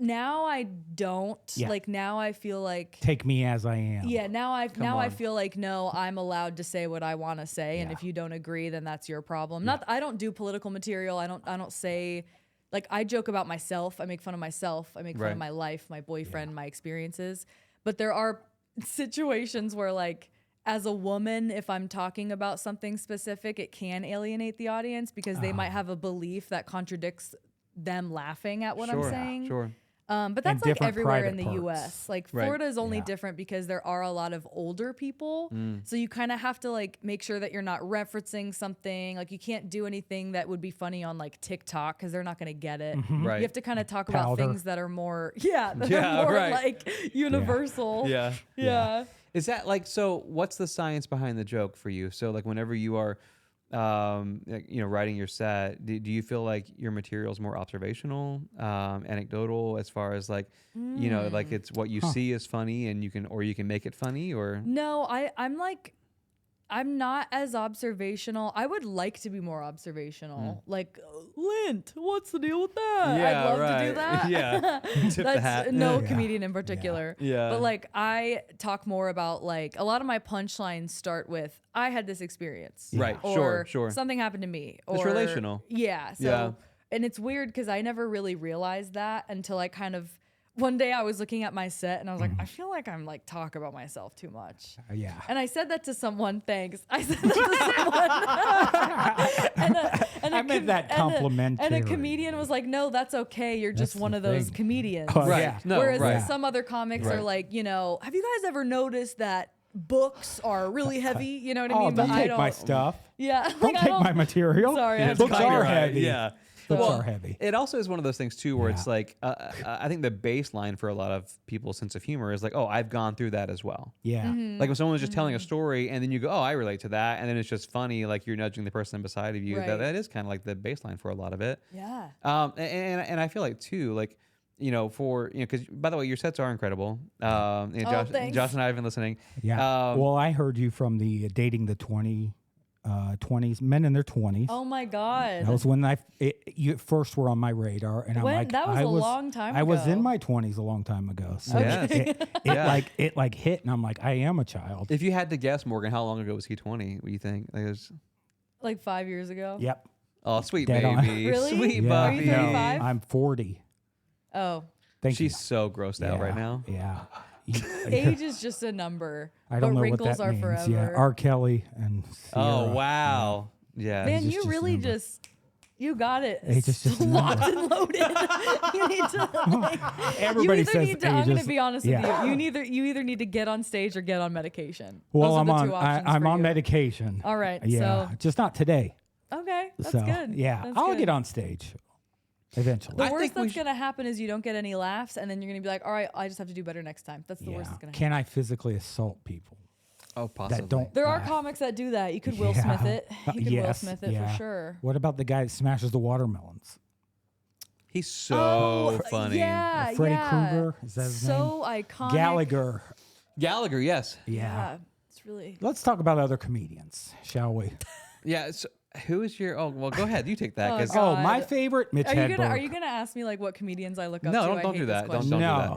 Speaker 2: now I don't.
Speaker 3: Yeah.
Speaker 2: Like now I feel like
Speaker 3: Take me as I am.
Speaker 2: yeah, now I feel like no, I'm allowed to say what I want to say, and
Speaker 3: Yeah.
Speaker 2: if you don't agree, then that's your problem. I don't do political material. I don't say, like, I joke about myself. I make fun of myself. I make fun of my life, my boyfriend, my experiences. But there are situations where like as a woman, if I'm talking about something specific, it can alienate the audience because they might have a belief that contradicts them laughing at what I'm saying.
Speaker 1: Sure.
Speaker 2: But that's like
Speaker 3: different
Speaker 2: everywhere in
Speaker 3: private
Speaker 2: the
Speaker 3: parts.
Speaker 2: U.S. Like
Speaker 1: Right.
Speaker 2: Florida is only different because there are a lot of older people. So you kind of have to like make sure that you're not referencing something. Like you can't do anything that would be funny on like TikTok because they're not going to get it.
Speaker 1: Right.
Speaker 2: You have to kind of talk
Speaker 3: Powder.
Speaker 2: about things that are more, like universal.
Speaker 1: Yeah.
Speaker 2: Yeah.
Speaker 1: Is that like, so what's the science behind the joke for you? So like whenever you are, writing your set, do you feel like your material is more observational, anecdotal as far as like, like it's what you see is funny and you can make it funny or?
Speaker 2: No, I'm not as observational. I would like to be more observational. Like, Lint, what's the deal with that?
Speaker 1: Yeah,
Speaker 2: I'd love
Speaker 1: right.
Speaker 2: to do that.
Speaker 1: Yeah. Tip the hat.
Speaker 2: No
Speaker 3: Yeah.
Speaker 2: comedian in particular.
Speaker 1: Yeah.
Speaker 2: But like, I talk more about like, a lot of my punchlines start with, I had this experience.
Speaker 1: Right.
Speaker 2: Or
Speaker 1: Sure.
Speaker 2: something happened to me.
Speaker 1: It's
Speaker 2: or,
Speaker 1: relational.
Speaker 2: Yeah. So,
Speaker 1: Yeah.
Speaker 2: and it's weird because I never really realized that until I kind of one day I was looking at my set and I was like, I feel like I'm like talk about myself too much.
Speaker 3: Yeah.
Speaker 2: And I said that to someone. Thanks. I said that to someone.
Speaker 3: I meant that complimentary.
Speaker 2: And a comedian was like, no, that's okay. You're just one of those comedians.
Speaker 3: Oh,
Speaker 1: Right.
Speaker 3: yeah.
Speaker 1: No,
Speaker 2: Whereas some other comics
Speaker 1: Right.
Speaker 2: are like, you know, have you guys ever noticed that books are really heavy? You know what I mean?
Speaker 3: Don't
Speaker 2: I
Speaker 3: take my stuff.
Speaker 2: Yeah.
Speaker 3: Don't take my material.
Speaker 2: Sorry.
Speaker 1: Yeah,
Speaker 2: I'm
Speaker 1: it's
Speaker 3: Books
Speaker 1: kinda
Speaker 3: are
Speaker 1: right.
Speaker 3: heavy.
Speaker 1: Yeah.
Speaker 3: Books
Speaker 1: Well,
Speaker 3: are heavy.
Speaker 1: It also is one of those things too, where
Speaker 3: Yeah.
Speaker 1: it's like I think the baseline for a lot of people's sense of humor is like, oh, I've gone through that as well.
Speaker 3: Yeah.
Speaker 2: Mm-hmm.
Speaker 1: Like when someone's just telling a story and then you go, oh, I relate to that, and then it's just funny, like you're nudging the person beside of you.
Speaker 2: Right.
Speaker 1: That is kind of like the baseline for a lot of it.
Speaker 2: Yeah.
Speaker 1: And I feel like too, like, you know, because by the way, your sets are incredible. You know,
Speaker 2: thanks.
Speaker 1: Josh and I have been listening.
Speaker 3: Yeah. Well, I heard you from the dating the 20s, men in their 20s.
Speaker 2: Oh my God.
Speaker 3: That was when you first were on my radar, and I'm
Speaker 2: When?
Speaker 3: like,
Speaker 2: That was a long time
Speaker 3: I was
Speaker 2: ago.
Speaker 3: in my 20s a long time ago, so
Speaker 1: Okay.
Speaker 3: it like hit, and I'm like, I am a child.
Speaker 1: If you had to guess, Morgan, how long ago was he 20? What do you think? Like it was,
Speaker 2: Like 5 years ago.
Speaker 3: Yep.
Speaker 1: oh, sweet
Speaker 3: Dead on.
Speaker 1: baby,
Speaker 2: Really?
Speaker 1: sweet
Speaker 3: Yeah.
Speaker 2: Are
Speaker 1: puppy.
Speaker 2: you 35?
Speaker 3: I'm 40.
Speaker 2: Oh.
Speaker 3: Thank
Speaker 1: She's
Speaker 3: you.
Speaker 1: so grossed out right now.
Speaker 3: Yeah.
Speaker 2: Age is just a number.
Speaker 3: I don't
Speaker 2: but
Speaker 3: know
Speaker 2: wrinkles
Speaker 3: what that
Speaker 2: are
Speaker 3: means.
Speaker 2: forever.
Speaker 3: Yeah. R. Kelly and
Speaker 1: Oh
Speaker 3: Sierra.
Speaker 1: wow, yeah.
Speaker 2: Man,
Speaker 3: It's
Speaker 2: you
Speaker 3: just a
Speaker 2: really
Speaker 3: number.
Speaker 2: you got it.
Speaker 3: Age is just a
Speaker 2: locked
Speaker 3: number.
Speaker 2: and loaded. You need to like,
Speaker 3: Everybody
Speaker 2: you either
Speaker 3: says
Speaker 2: need to, I'm
Speaker 3: age
Speaker 2: going to
Speaker 3: is-
Speaker 2: be honest
Speaker 3: yeah.
Speaker 2: with you. You either need to get on stage or get on medication.
Speaker 3: Well,
Speaker 2: Those are
Speaker 3: I'm
Speaker 2: the
Speaker 3: on.
Speaker 2: two options
Speaker 3: I'm
Speaker 2: for
Speaker 3: on
Speaker 2: you.
Speaker 3: medication.
Speaker 2: All right,
Speaker 3: Yeah.
Speaker 2: so-
Speaker 3: Just not today.
Speaker 2: Okay, that's
Speaker 3: so
Speaker 2: good.
Speaker 3: yeah,
Speaker 2: That's
Speaker 3: I'll
Speaker 2: good.
Speaker 3: get on stage eventually.
Speaker 2: The
Speaker 1: I
Speaker 2: worst
Speaker 1: think we
Speaker 2: that's going to happen is you don't get any laughs, and then you're going to be like, all right, I just have to do better next time. That's the worst that's going to happen.
Speaker 3: Can I physically assault people
Speaker 1: Oh, possibly.
Speaker 3: that don't?
Speaker 2: There are
Speaker 3: laugh?
Speaker 2: comics that do that. You could Will
Speaker 3: Yeah.
Speaker 2: Smith it. You could Will
Speaker 3: Yes,
Speaker 2: Smith it
Speaker 3: yeah.
Speaker 2: for sure.
Speaker 3: What about the guy that smashes the watermelons?
Speaker 1: He's so funny.
Speaker 2: Yeah,
Speaker 3: Freddy
Speaker 2: yeah.
Speaker 3: Krueger? Is that his
Speaker 2: so iconic.
Speaker 3: Gallagher.
Speaker 1: Gallagher, yes.
Speaker 3: Yeah.
Speaker 2: It's really.
Speaker 3: Let's talk about other comedians, shall we?
Speaker 1: Yeah. So who is your? Oh, well, go ahead. You take that.
Speaker 2: Oh,
Speaker 1: 'cause-
Speaker 2: God.
Speaker 3: Oh, my favorite, Mitch
Speaker 2: Are you
Speaker 3: Hedberg.
Speaker 2: gonna ask me like what comedians I look up
Speaker 1: No,
Speaker 2: to?
Speaker 1: don't-
Speaker 2: I
Speaker 1: don't
Speaker 2: hate
Speaker 1: do
Speaker 2: this
Speaker 1: that. Don't-
Speaker 2: question.
Speaker 1: do that.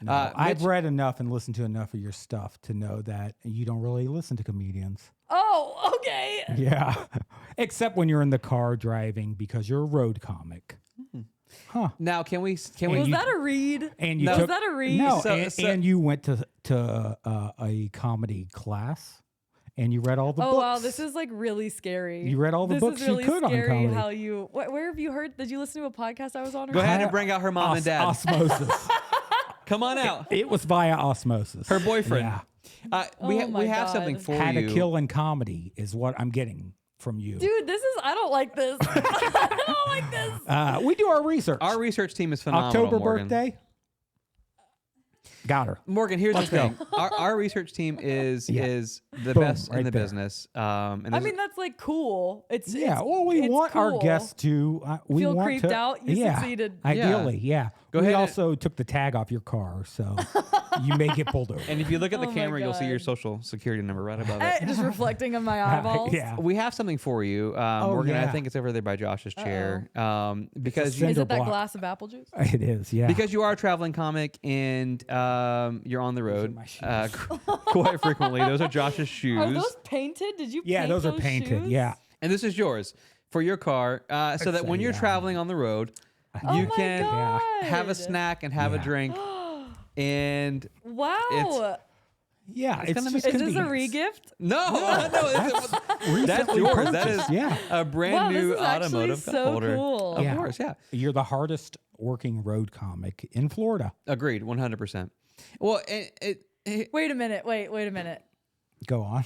Speaker 3: No. I've
Speaker 1: Mitch-
Speaker 3: read enough and listened to enough of your stuff to know that you don't really listen to comedians.
Speaker 2: Oh, okay.
Speaker 3: Yeah. Except when you're in the car driving because you're a road comic.
Speaker 1: Now, can we?
Speaker 2: Was
Speaker 3: you-
Speaker 2: that a read?
Speaker 3: And you
Speaker 2: was
Speaker 3: took,
Speaker 2: that a read?
Speaker 3: No,
Speaker 1: So-
Speaker 3: and you went to a comedy class and you read all the
Speaker 2: Oh
Speaker 3: books.
Speaker 2: wow, this is like really scary.
Speaker 3: You read all the
Speaker 2: this
Speaker 3: books
Speaker 2: is
Speaker 3: you
Speaker 2: really
Speaker 3: could on
Speaker 2: scary
Speaker 3: comedy.
Speaker 2: How you? Where have you heard? Did you listen to a podcast I was on? or
Speaker 1: Go ahead
Speaker 2: something?
Speaker 1: and bring out her mom and dad.
Speaker 3: Osmosis.
Speaker 1: Come on out.
Speaker 3: It was via osmosis.
Speaker 1: Her boyfriend.
Speaker 3: Yeah.
Speaker 1: We
Speaker 2: Oh my
Speaker 1: have
Speaker 2: God.
Speaker 1: something for
Speaker 3: How
Speaker 1: you.
Speaker 3: to kill in comedy is what I'm getting from you.
Speaker 2: Dude, this is. I don't like this. I don't like this.
Speaker 3: We do our research.
Speaker 1: Our research team is phenomenal.
Speaker 3: October
Speaker 1: Morgan.
Speaker 3: birthday. Got her.
Speaker 1: Morgan, here's
Speaker 3: Let's
Speaker 1: the thing. Our research team is the
Speaker 3: Boom,
Speaker 1: best in
Speaker 3: right
Speaker 1: the
Speaker 3: there.
Speaker 1: business. And
Speaker 2: I
Speaker 1: there's-
Speaker 2: mean, that's like cool. It's
Speaker 3: Yeah,
Speaker 2: It's,
Speaker 3: well, we
Speaker 2: it's
Speaker 3: want our
Speaker 2: cool.
Speaker 3: guests to we
Speaker 2: Feel
Speaker 3: want
Speaker 2: creeped
Speaker 3: to,
Speaker 2: out? You
Speaker 3: yeah,
Speaker 2: succeeded.
Speaker 3: Ideally, yeah.
Speaker 1: Go
Speaker 3: we
Speaker 1: ahead and-
Speaker 3: also took the tag off your car, so you may get pulled over.
Speaker 1: and if you look at the
Speaker 2: Oh my
Speaker 1: camera, you'll see your
Speaker 2: God.
Speaker 1: social security number right above
Speaker 2: Eh,
Speaker 1: it.
Speaker 2: just reflecting on my eyeballs.
Speaker 3: yeah.
Speaker 1: We have something for you, Morgan. I
Speaker 3: yeah.
Speaker 1: think it's over there by Josh's chair. Because
Speaker 3: cinder
Speaker 2: Is it that
Speaker 3: block.
Speaker 2: glass of apple juice?
Speaker 3: It is, yeah.
Speaker 1: because you are a traveling comic and you're on the road
Speaker 3: my shoes.
Speaker 1: quite frequently. Those are Josh's shoes,
Speaker 2: Are those painted? Did you?
Speaker 3: yeah,
Speaker 2: paint
Speaker 3: those are painted.
Speaker 2: shoes?
Speaker 3: Yeah.
Speaker 1: and this is yours for your car, so that when you're
Speaker 3: yeah.
Speaker 1: traveling on the road,
Speaker 2: Oh
Speaker 1: you
Speaker 2: my
Speaker 1: can
Speaker 2: God.
Speaker 1: have a snack and have a
Speaker 3: Yeah.
Speaker 1: drink. And
Speaker 2: Wow.
Speaker 3: Yeah, it's
Speaker 1: gonna
Speaker 3: just
Speaker 2: Is this a
Speaker 3: convenience.
Speaker 1: no, that's
Speaker 3: Recently
Speaker 1: yours. That
Speaker 3: purchased,
Speaker 1: is
Speaker 3: yeah.
Speaker 1: a brand
Speaker 2: Wow,
Speaker 1: new
Speaker 2: this is actually
Speaker 1: automotive cup
Speaker 2: so
Speaker 1: holder.
Speaker 2: cool.
Speaker 1: Of
Speaker 3: Yeah.
Speaker 1: course, yeah.
Speaker 3: You're the hardest working road comic in Florida.
Speaker 1: Agreed, 100%. Well,
Speaker 2: Wait a minute. Wait a minute.
Speaker 3: Go on.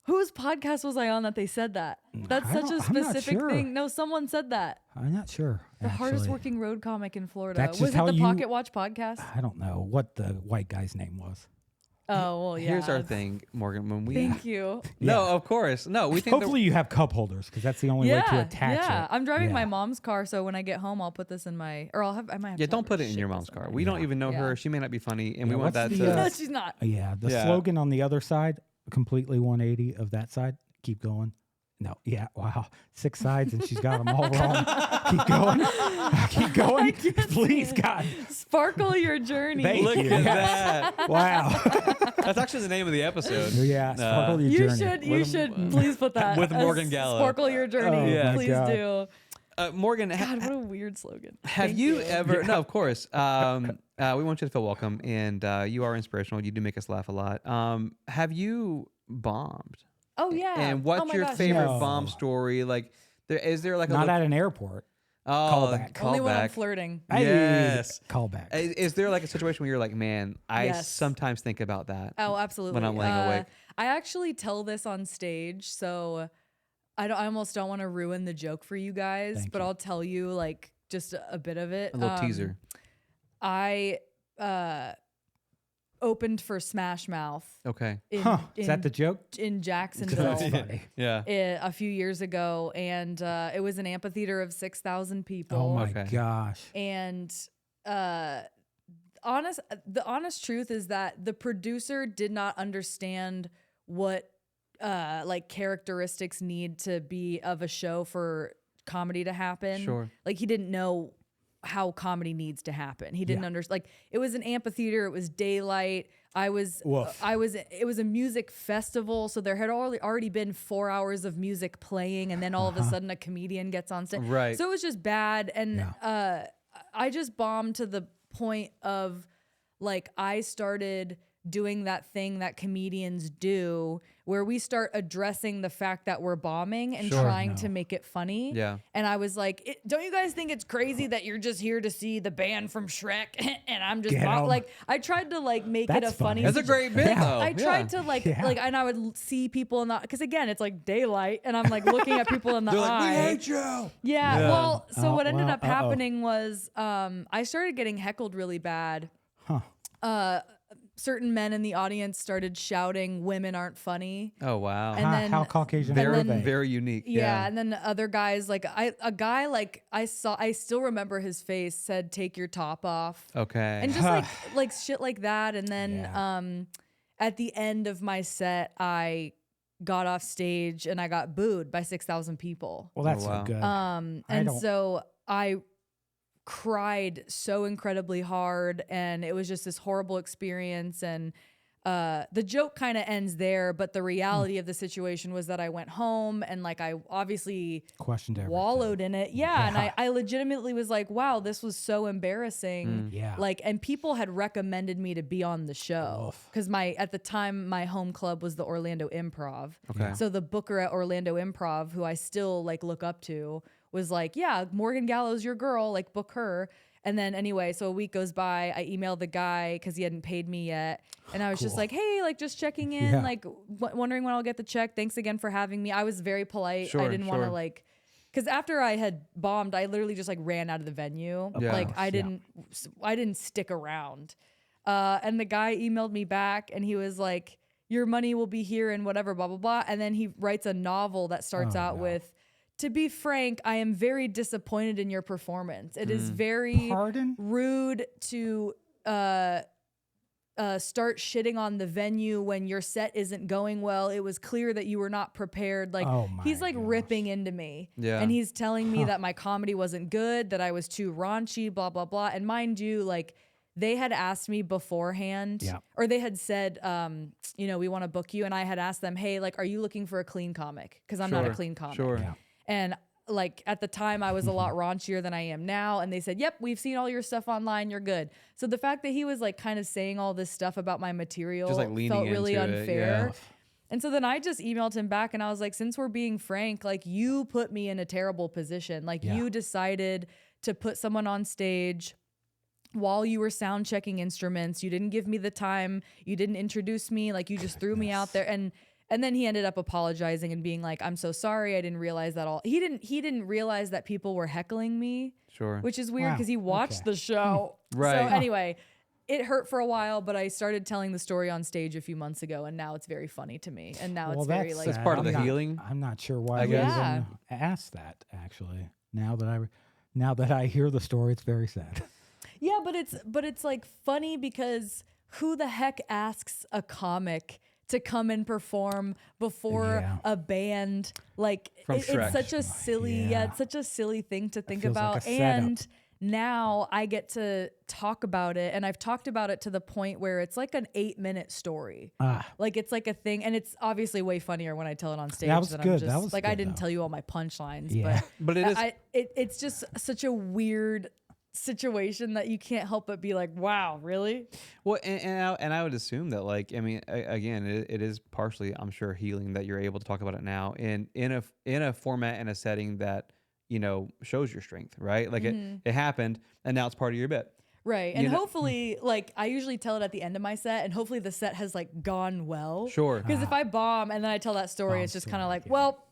Speaker 2: Whose podcast was I on that they said that? That's
Speaker 3: I
Speaker 2: such a
Speaker 3: don't- I'm not
Speaker 2: specific
Speaker 3: sure.
Speaker 2: thing. No, someone said that.
Speaker 3: I'm not sure.
Speaker 2: The hardest
Speaker 3: actually.
Speaker 2: working road comic in Florida.
Speaker 3: That's
Speaker 2: Was
Speaker 3: just
Speaker 2: it
Speaker 3: how
Speaker 2: the
Speaker 3: you-
Speaker 2: Pocket Watch podcast?
Speaker 3: I don't know what the white guy's name was.
Speaker 2: Oh, well, yeah.
Speaker 1: here's our thing, Morgan. When we
Speaker 2: Thank you.
Speaker 1: no, of course, no. We think
Speaker 3: Hopefully you have cup holders because that's the only way to attach
Speaker 2: yeah.
Speaker 3: it.
Speaker 2: I'm driving
Speaker 3: Yeah.
Speaker 2: my mom's car, so when I get home, I'll put this in my, or I might have.
Speaker 1: yeah,
Speaker 2: to
Speaker 1: don't
Speaker 2: have
Speaker 1: put
Speaker 2: her
Speaker 1: it in
Speaker 2: ship
Speaker 1: your
Speaker 2: this
Speaker 1: mom's car.
Speaker 2: somewhere.
Speaker 1: We don't even know
Speaker 2: Yeah.
Speaker 1: her. She may not be funny, and we
Speaker 3: Yeah,
Speaker 1: want that
Speaker 3: what's
Speaker 1: to.
Speaker 3: the,
Speaker 2: No, she's not.
Speaker 3: Yeah, the
Speaker 1: Yeah.
Speaker 3: slogan on the other side, completely 180 of that side. Keep going. No, yeah, wow. 6 sides and she's got them all wrong. Keep going. Keep going. Please, God.
Speaker 2: Sparkle your journey.
Speaker 3: Thank
Speaker 1: Look
Speaker 3: you.
Speaker 1: at that.
Speaker 3: Wow.
Speaker 1: That's actually the name of the episode.
Speaker 3: Yeah, sparkle your
Speaker 2: You
Speaker 3: journey.
Speaker 2: should
Speaker 1: With-
Speaker 2: please put that
Speaker 1: with
Speaker 2: as
Speaker 1: Morgan Gallo.
Speaker 2: Sparkle your journey.
Speaker 3: Oh,
Speaker 1: my
Speaker 2: Please
Speaker 3: God.
Speaker 2: do.
Speaker 1: Morgan,
Speaker 2: God, what a weird slogan.
Speaker 1: Have you ever? No, of course. We want you to feel welcome, and you are inspirational. You do make us laugh a lot. Have you bombed?
Speaker 2: Oh yeah.
Speaker 1: And what's your favorite bomb story? Like, is there like
Speaker 3: not at an airport? Callback.
Speaker 2: Only when I'm flirting.
Speaker 1: Yes.
Speaker 3: Callback.
Speaker 1: Is there like a situation where you're like, man, I sometimes think about that.
Speaker 2: Oh, absolutely.
Speaker 1: When I'm laying awake.
Speaker 2: I actually tell this on stage, so I almost don't want to ruin the joke for you guys, but I'll tell you like just a bit of it.
Speaker 1: A little teaser.
Speaker 2: I opened for Smash Mouth.
Speaker 1: Okay.
Speaker 3: Is that the joke?
Speaker 2: In Jacksonville.
Speaker 1: Yeah.
Speaker 2: A few years ago, and it was an amphitheater of 6,000 people.
Speaker 3: Oh my gosh.
Speaker 2: And the honest truth is that the producer did not understand what like characteristics need to be of a show for comedy to happen.
Speaker 1: Sure.
Speaker 2: Like he didn't know how comedy needs to happen. He didn't understand. Like it was an amphitheater. It was daylight. It was a music festival. So there had already been 4 hours of music playing. And then all of a sudden a comedian gets on stage.
Speaker 1: Right.
Speaker 2: So it was just bad. And I just bombed to the point of like, I started doing that thing that comedians do where we start addressing the fact that we're bombing and trying to make it funny.
Speaker 1: Yeah.
Speaker 2: And I was like, don't you guys think it's crazy that you're just here to see the band from Shrek and I'm just like, I tried to like make it a funny.
Speaker 1: That's a great bit though.
Speaker 2: I tried to like, and I would see people in the, cause again, it's like daylight and I'm like looking at people in the eye.
Speaker 1: Like, we hate you.
Speaker 2: Yeah. Well, so what ended up happening was, I started getting heckled really bad. Certain men in the audience started shouting, "Women aren't funny."
Speaker 1: Oh wow!
Speaker 2: And then
Speaker 3: how Caucasian
Speaker 1: very,
Speaker 3: are they?
Speaker 1: Very unique.
Speaker 2: Yeah, and then other guys like I still remember his face said, "Take your top off."
Speaker 1: Okay.
Speaker 2: And just like shit like that. And then at the end of my set, I got off stage and I got booed by 6,000 people.
Speaker 3: Well, that's so good.
Speaker 2: And so I cried so incredibly hard and it was just this horrible experience and the joke kind of ends there, but the reality of the situation was that I went home and like I obviously
Speaker 3: questioned everything.
Speaker 2: Wallowed in it. And I legitimately was like, wow, this was so embarrassing. Like, and people had recommended me to be on the show because at the time my home club was the Orlando Improv.
Speaker 1: Okay.
Speaker 2: So the booker at Orlando Improv, who I still like look up to, was like, yeah, Morgan Gallo's your girl, like book her. And then anyway, so a week goes by, I emailed the guy because he hadn't paid me yet. And I was just like, hey, like just checking in, like wondering when I'll get the check. Thanks again for having me. I was very polite. I didn't want to like, because after I had bombed, I literally just like ran out of the venue. Like I didn't stick around. And the guy emailed me back and he was like, your money will be here and whatever, blah, blah, blah. And then he writes a novel that starts out with, to be frank, I am very disappointed in your performance. It is very rude to start shitting on the venue when your set isn't going well. It was clear that you were not prepared. Like he's like ripping into me. Yeah. And he's telling me that my comedy wasn't good, that I was too raunchy, blah, blah, blah. And mind you, like they had asked me beforehand or they had said, you know, we want to book you. And I had asked them, hey, like, are you looking for a clean comic? Because I'm not a clean comic. And like at the time I was a lot raunchier than I am now. And they said, yep, we've seen all your stuff online. You're good. So the fact that he was like kind of saying all this stuff about my material just, like, felt really unfair. And so then I just emailed him back and I was like, since we're being frank, like you put me in a terrible position. Like you decided to put someone on stage while you were sound checking instruments. You didn't give me the time. You didn't introduce me. Like you just threw me out there. And then he ended up apologizing and being like, I'm so sorry. I didn't realize that all. He didn't realize that people were heckling me. Sure. Which is weird because he watched the show. Right. So anyway, it hurt for a while, but I started telling the story on stage a few months ago and now it's very funny to me. And now it's very like.
Speaker 1: It's part of the healing.
Speaker 3: I'm not sure why I even asked that actually. Now that I hear the story, it's very sad.
Speaker 2: Yeah, but it's like funny because who the heck asks a comic to come and perform before a band? Like it's such a silly, it's such a silly thing to think about. Like and now I get to talk about it, and I've talked about it to the point where it's like an 8-minute story. Like it's like a thing, and it's obviously way funnier when I tell it on stage.
Speaker 3: That was good.
Speaker 2: I'm just,
Speaker 3: that was
Speaker 2: like
Speaker 3: good,
Speaker 2: I didn't
Speaker 3: though.
Speaker 2: tell you all my punchlines,
Speaker 1: but it is.
Speaker 2: It's just such a weird situation that you can't help but be like, wow, really?
Speaker 1: Well, and I would assume that, like, I mean, again, it is partially, I'm sure, healing that you're able to talk about it now in a format and a setting that, you know, shows your strength, right? Like it happened, and now it's part of your bit.
Speaker 2: Right. And hopefully, like, I usually tell it at the end of my set, and hopefully the set has like gone well.
Speaker 1: Sure.
Speaker 2: Because if I bomb and then I tell that story, it's just kind of like, well,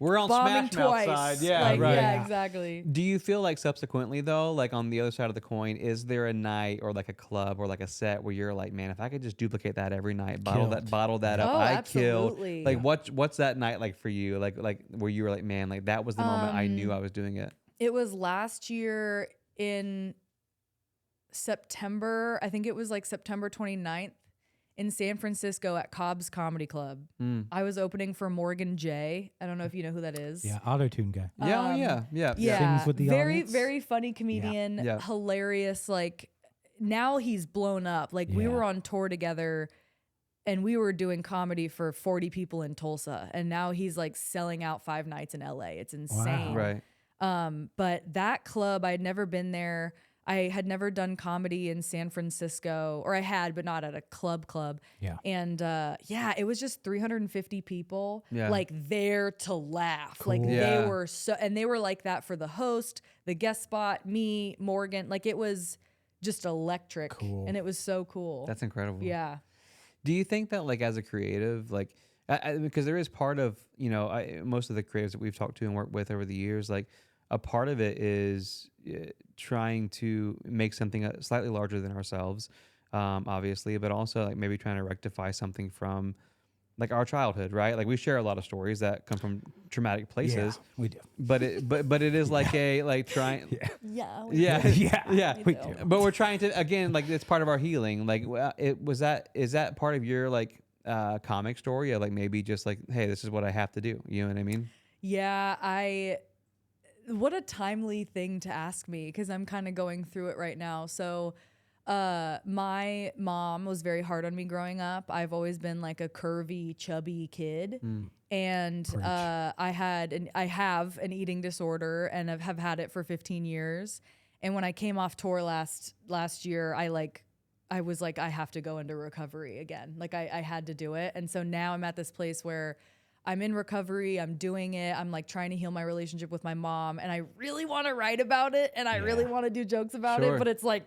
Speaker 1: we're on
Speaker 2: bombing
Speaker 1: Smash Mouth
Speaker 2: twice.
Speaker 1: side. Yeah,
Speaker 2: like,
Speaker 1: right.
Speaker 2: Yeah, exactly.
Speaker 1: Do you feel like subsequently, though, like on the other side of the coin, is there a night or like a club or like a set where you're like, man, if I could just duplicate that every night, bottle that up, I
Speaker 2: absolutely.
Speaker 1: killed. Like, what's that night like for you? Like where you were like, man, like that was the moment I knew I was doing it.
Speaker 2: It was last year in September. I think it was like September 29th in San Francisco at Cobb's Comedy Club. I was opening for Morgan J. I don't know if you know who that is.
Speaker 3: Yeah, auto-tune guy.
Speaker 1: Yeah.
Speaker 3: Sings with the
Speaker 2: very,
Speaker 3: audience.
Speaker 2: very funny comedian,
Speaker 1: Yeah.
Speaker 2: hilarious. Like now he's blown up. Like we were on tour together and we were doing comedy for 40 people in Tulsa. And now he's like selling out 5 nights in LA. It's insane.
Speaker 1: Right.
Speaker 2: But that club, I had never been there. I had never done comedy in San Francisco, or I had, but not at a club.
Speaker 3: Yeah.
Speaker 2: And it was just 350 people,
Speaker 1: Yeah.
Speaker 2: like there to laugh.
Speaker 3: Cool.
Speaker 2: Like
Speaker 1: Yeah.
Speaker 2: they were and they were like that for the host, the guest spot, me, Morgan. Like it was just electric.
Speaker 3: Cool.
Speaker 2: And it was so cool.
Speaker 1: That's incredible.
Speaker 2: Yeah.
Speaker 1: Do you think that, like, as a creative, like, because there is part of, you know, most of the creatives that we've talked to and worked with over the years, like, a part of it is trying to make something slightly larger than ourselves, obviously, but also like maybe trying to rectify something from like our childhood, right? Like we share a lot of stories that come from traumatic places.
Speaker 3: Yeah, we do.
Speaker 1: But it is like trying.
Speaker 2: Yeah.
Speaker 1: Yeah.
Speaker 3: We do.
Speaker 1: But we're trying to, again, like it's part of our healing. Like is that part of your like comic story of like maybe just like, hey, this is what I have to do. You know what I mean?
Speaker 2: Yeah, what a timely thing to ask me because I'm kind of going through it right now. So my mom was very hard on me growing up. I've always been like a curvy, chubby kid. And I have an eating disorder and have had it for 15 years. And when I came off tour last year, I was like, I have to go into recovery again. Like I had to do it. And so now I'm at this place where I'm in recovery. I'm doing it. I'm like trying to heal my relationship with my mom. And I really want to write about it. And I really want to do jokes about it. But it's like,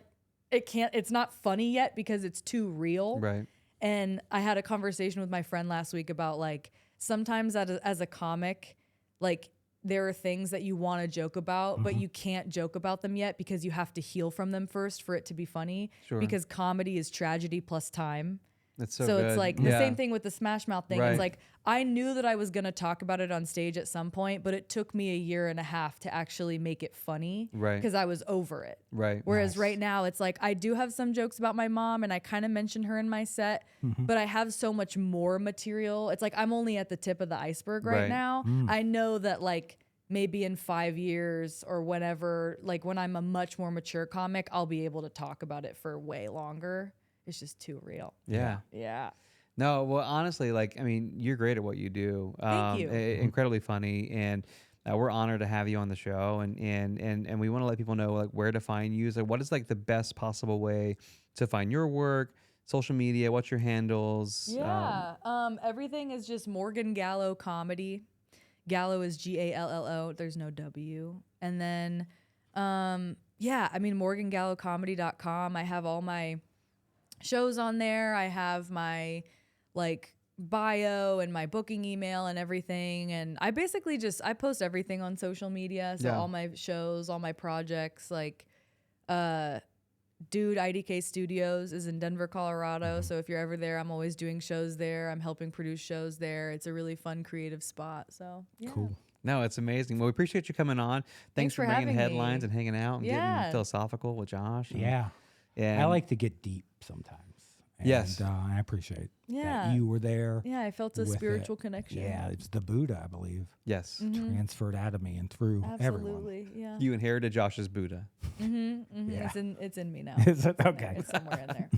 Speaker 2: it's not funny yet because it's too real.
Speaker 1: Right.
Speaker 2: And I had a conversation with my friend last week about like, sometimes as a comic, like there are things that you want to joke about, but you can't joke about them yet because you have to heal from them first for it to be funny.
Speaker 1: Sure.
Speaker 2: Because comedy is tragedy plus time.
Speaker 1: That's so
Speaker 2: So
Speaker 1: good.
Speaker 2: it's like the same thing with the Smash Mouth thing.
Speaker 1: Right.
Speaker 2: It's like I knew that I was going to talk about it on stage at some point, but it took me a year and a half to actually make it funny.
Speaker 1: Right.
Speaker 2: Because I was over it.
Speaker 1: Right.
Speaker 2: Whereas right now it's like I do have some jokes about my mom and I kind of mention her in my set, but I have so much more material. It's like I'm only at the tip of the iceberg right now. I know that like maybe in 5 years or whenever, like when I'm a much more mature comic, I'll be able to talk about it for way longer. It's just too real.
Speaker 1: Yeah.
Speaker 2: Yeah.
Speaker 1: No, well, honestly, like, I mean, you're great at what you do.
Speaker 2: Thank you.
Speaker 1: Incredibly funny, and we're honored to have you on the show, and we want to let people know like where to find you. So, what is like the best possible way to find your work, social media? What's your handles?
Speaker 2: Yeah. Everything is just Morgan Gallo Comedy. Gallo is Gallo. There's no W. And then, morgangallocomedy.com. I have all my shows on there. I have my like bio and my booking email and everything. And I basically I post everything on social media. So all my shows, all my projects, like, Dude IDK Studios is in Denver, Colorado. So if you're ever there, I'm always doing shows there. I'm helping produce shows there. It's a really fun, creative spot. So yeah.
Speaker 3: Cool.
Speaker 1: No, it's amazing. Well, we appreciate you coming on. Thanks for bringing
Speaker 2: having
Speaker 1: headlines
Speaker 2: me.
Speaker 1: and hanging out and getting philosophical with Josh.
Speaker 3: Yeah.
Speaker 1: And
Speaker 3: I like to get deep sometimes. And,
Speaker 1: Yes.
Speaker 3: I appreciate
Speaker 2: Yeah.
Speaker 3: that you were there.
Speaker 2: Yeah, I felt a
Speaker 3: with
Speaker 2: spiritual
Speaker 3: it.
Speaker 2: connection.
Speaker 3: Yeah, it's the Buddha, I believe,
Speaker 1: Yes.
Speaker 3: transferred out of me and through everyone.
Speaker 2: Absolutely. Yeah.
Speaker 1: You inherited Josh's Buddha.
Speaker 2: Mm-hmm, mm-hmm. Yeah. It's in me now.
Speaker 3: Is it? Okay.
Speaker 2: It's somewhere in there.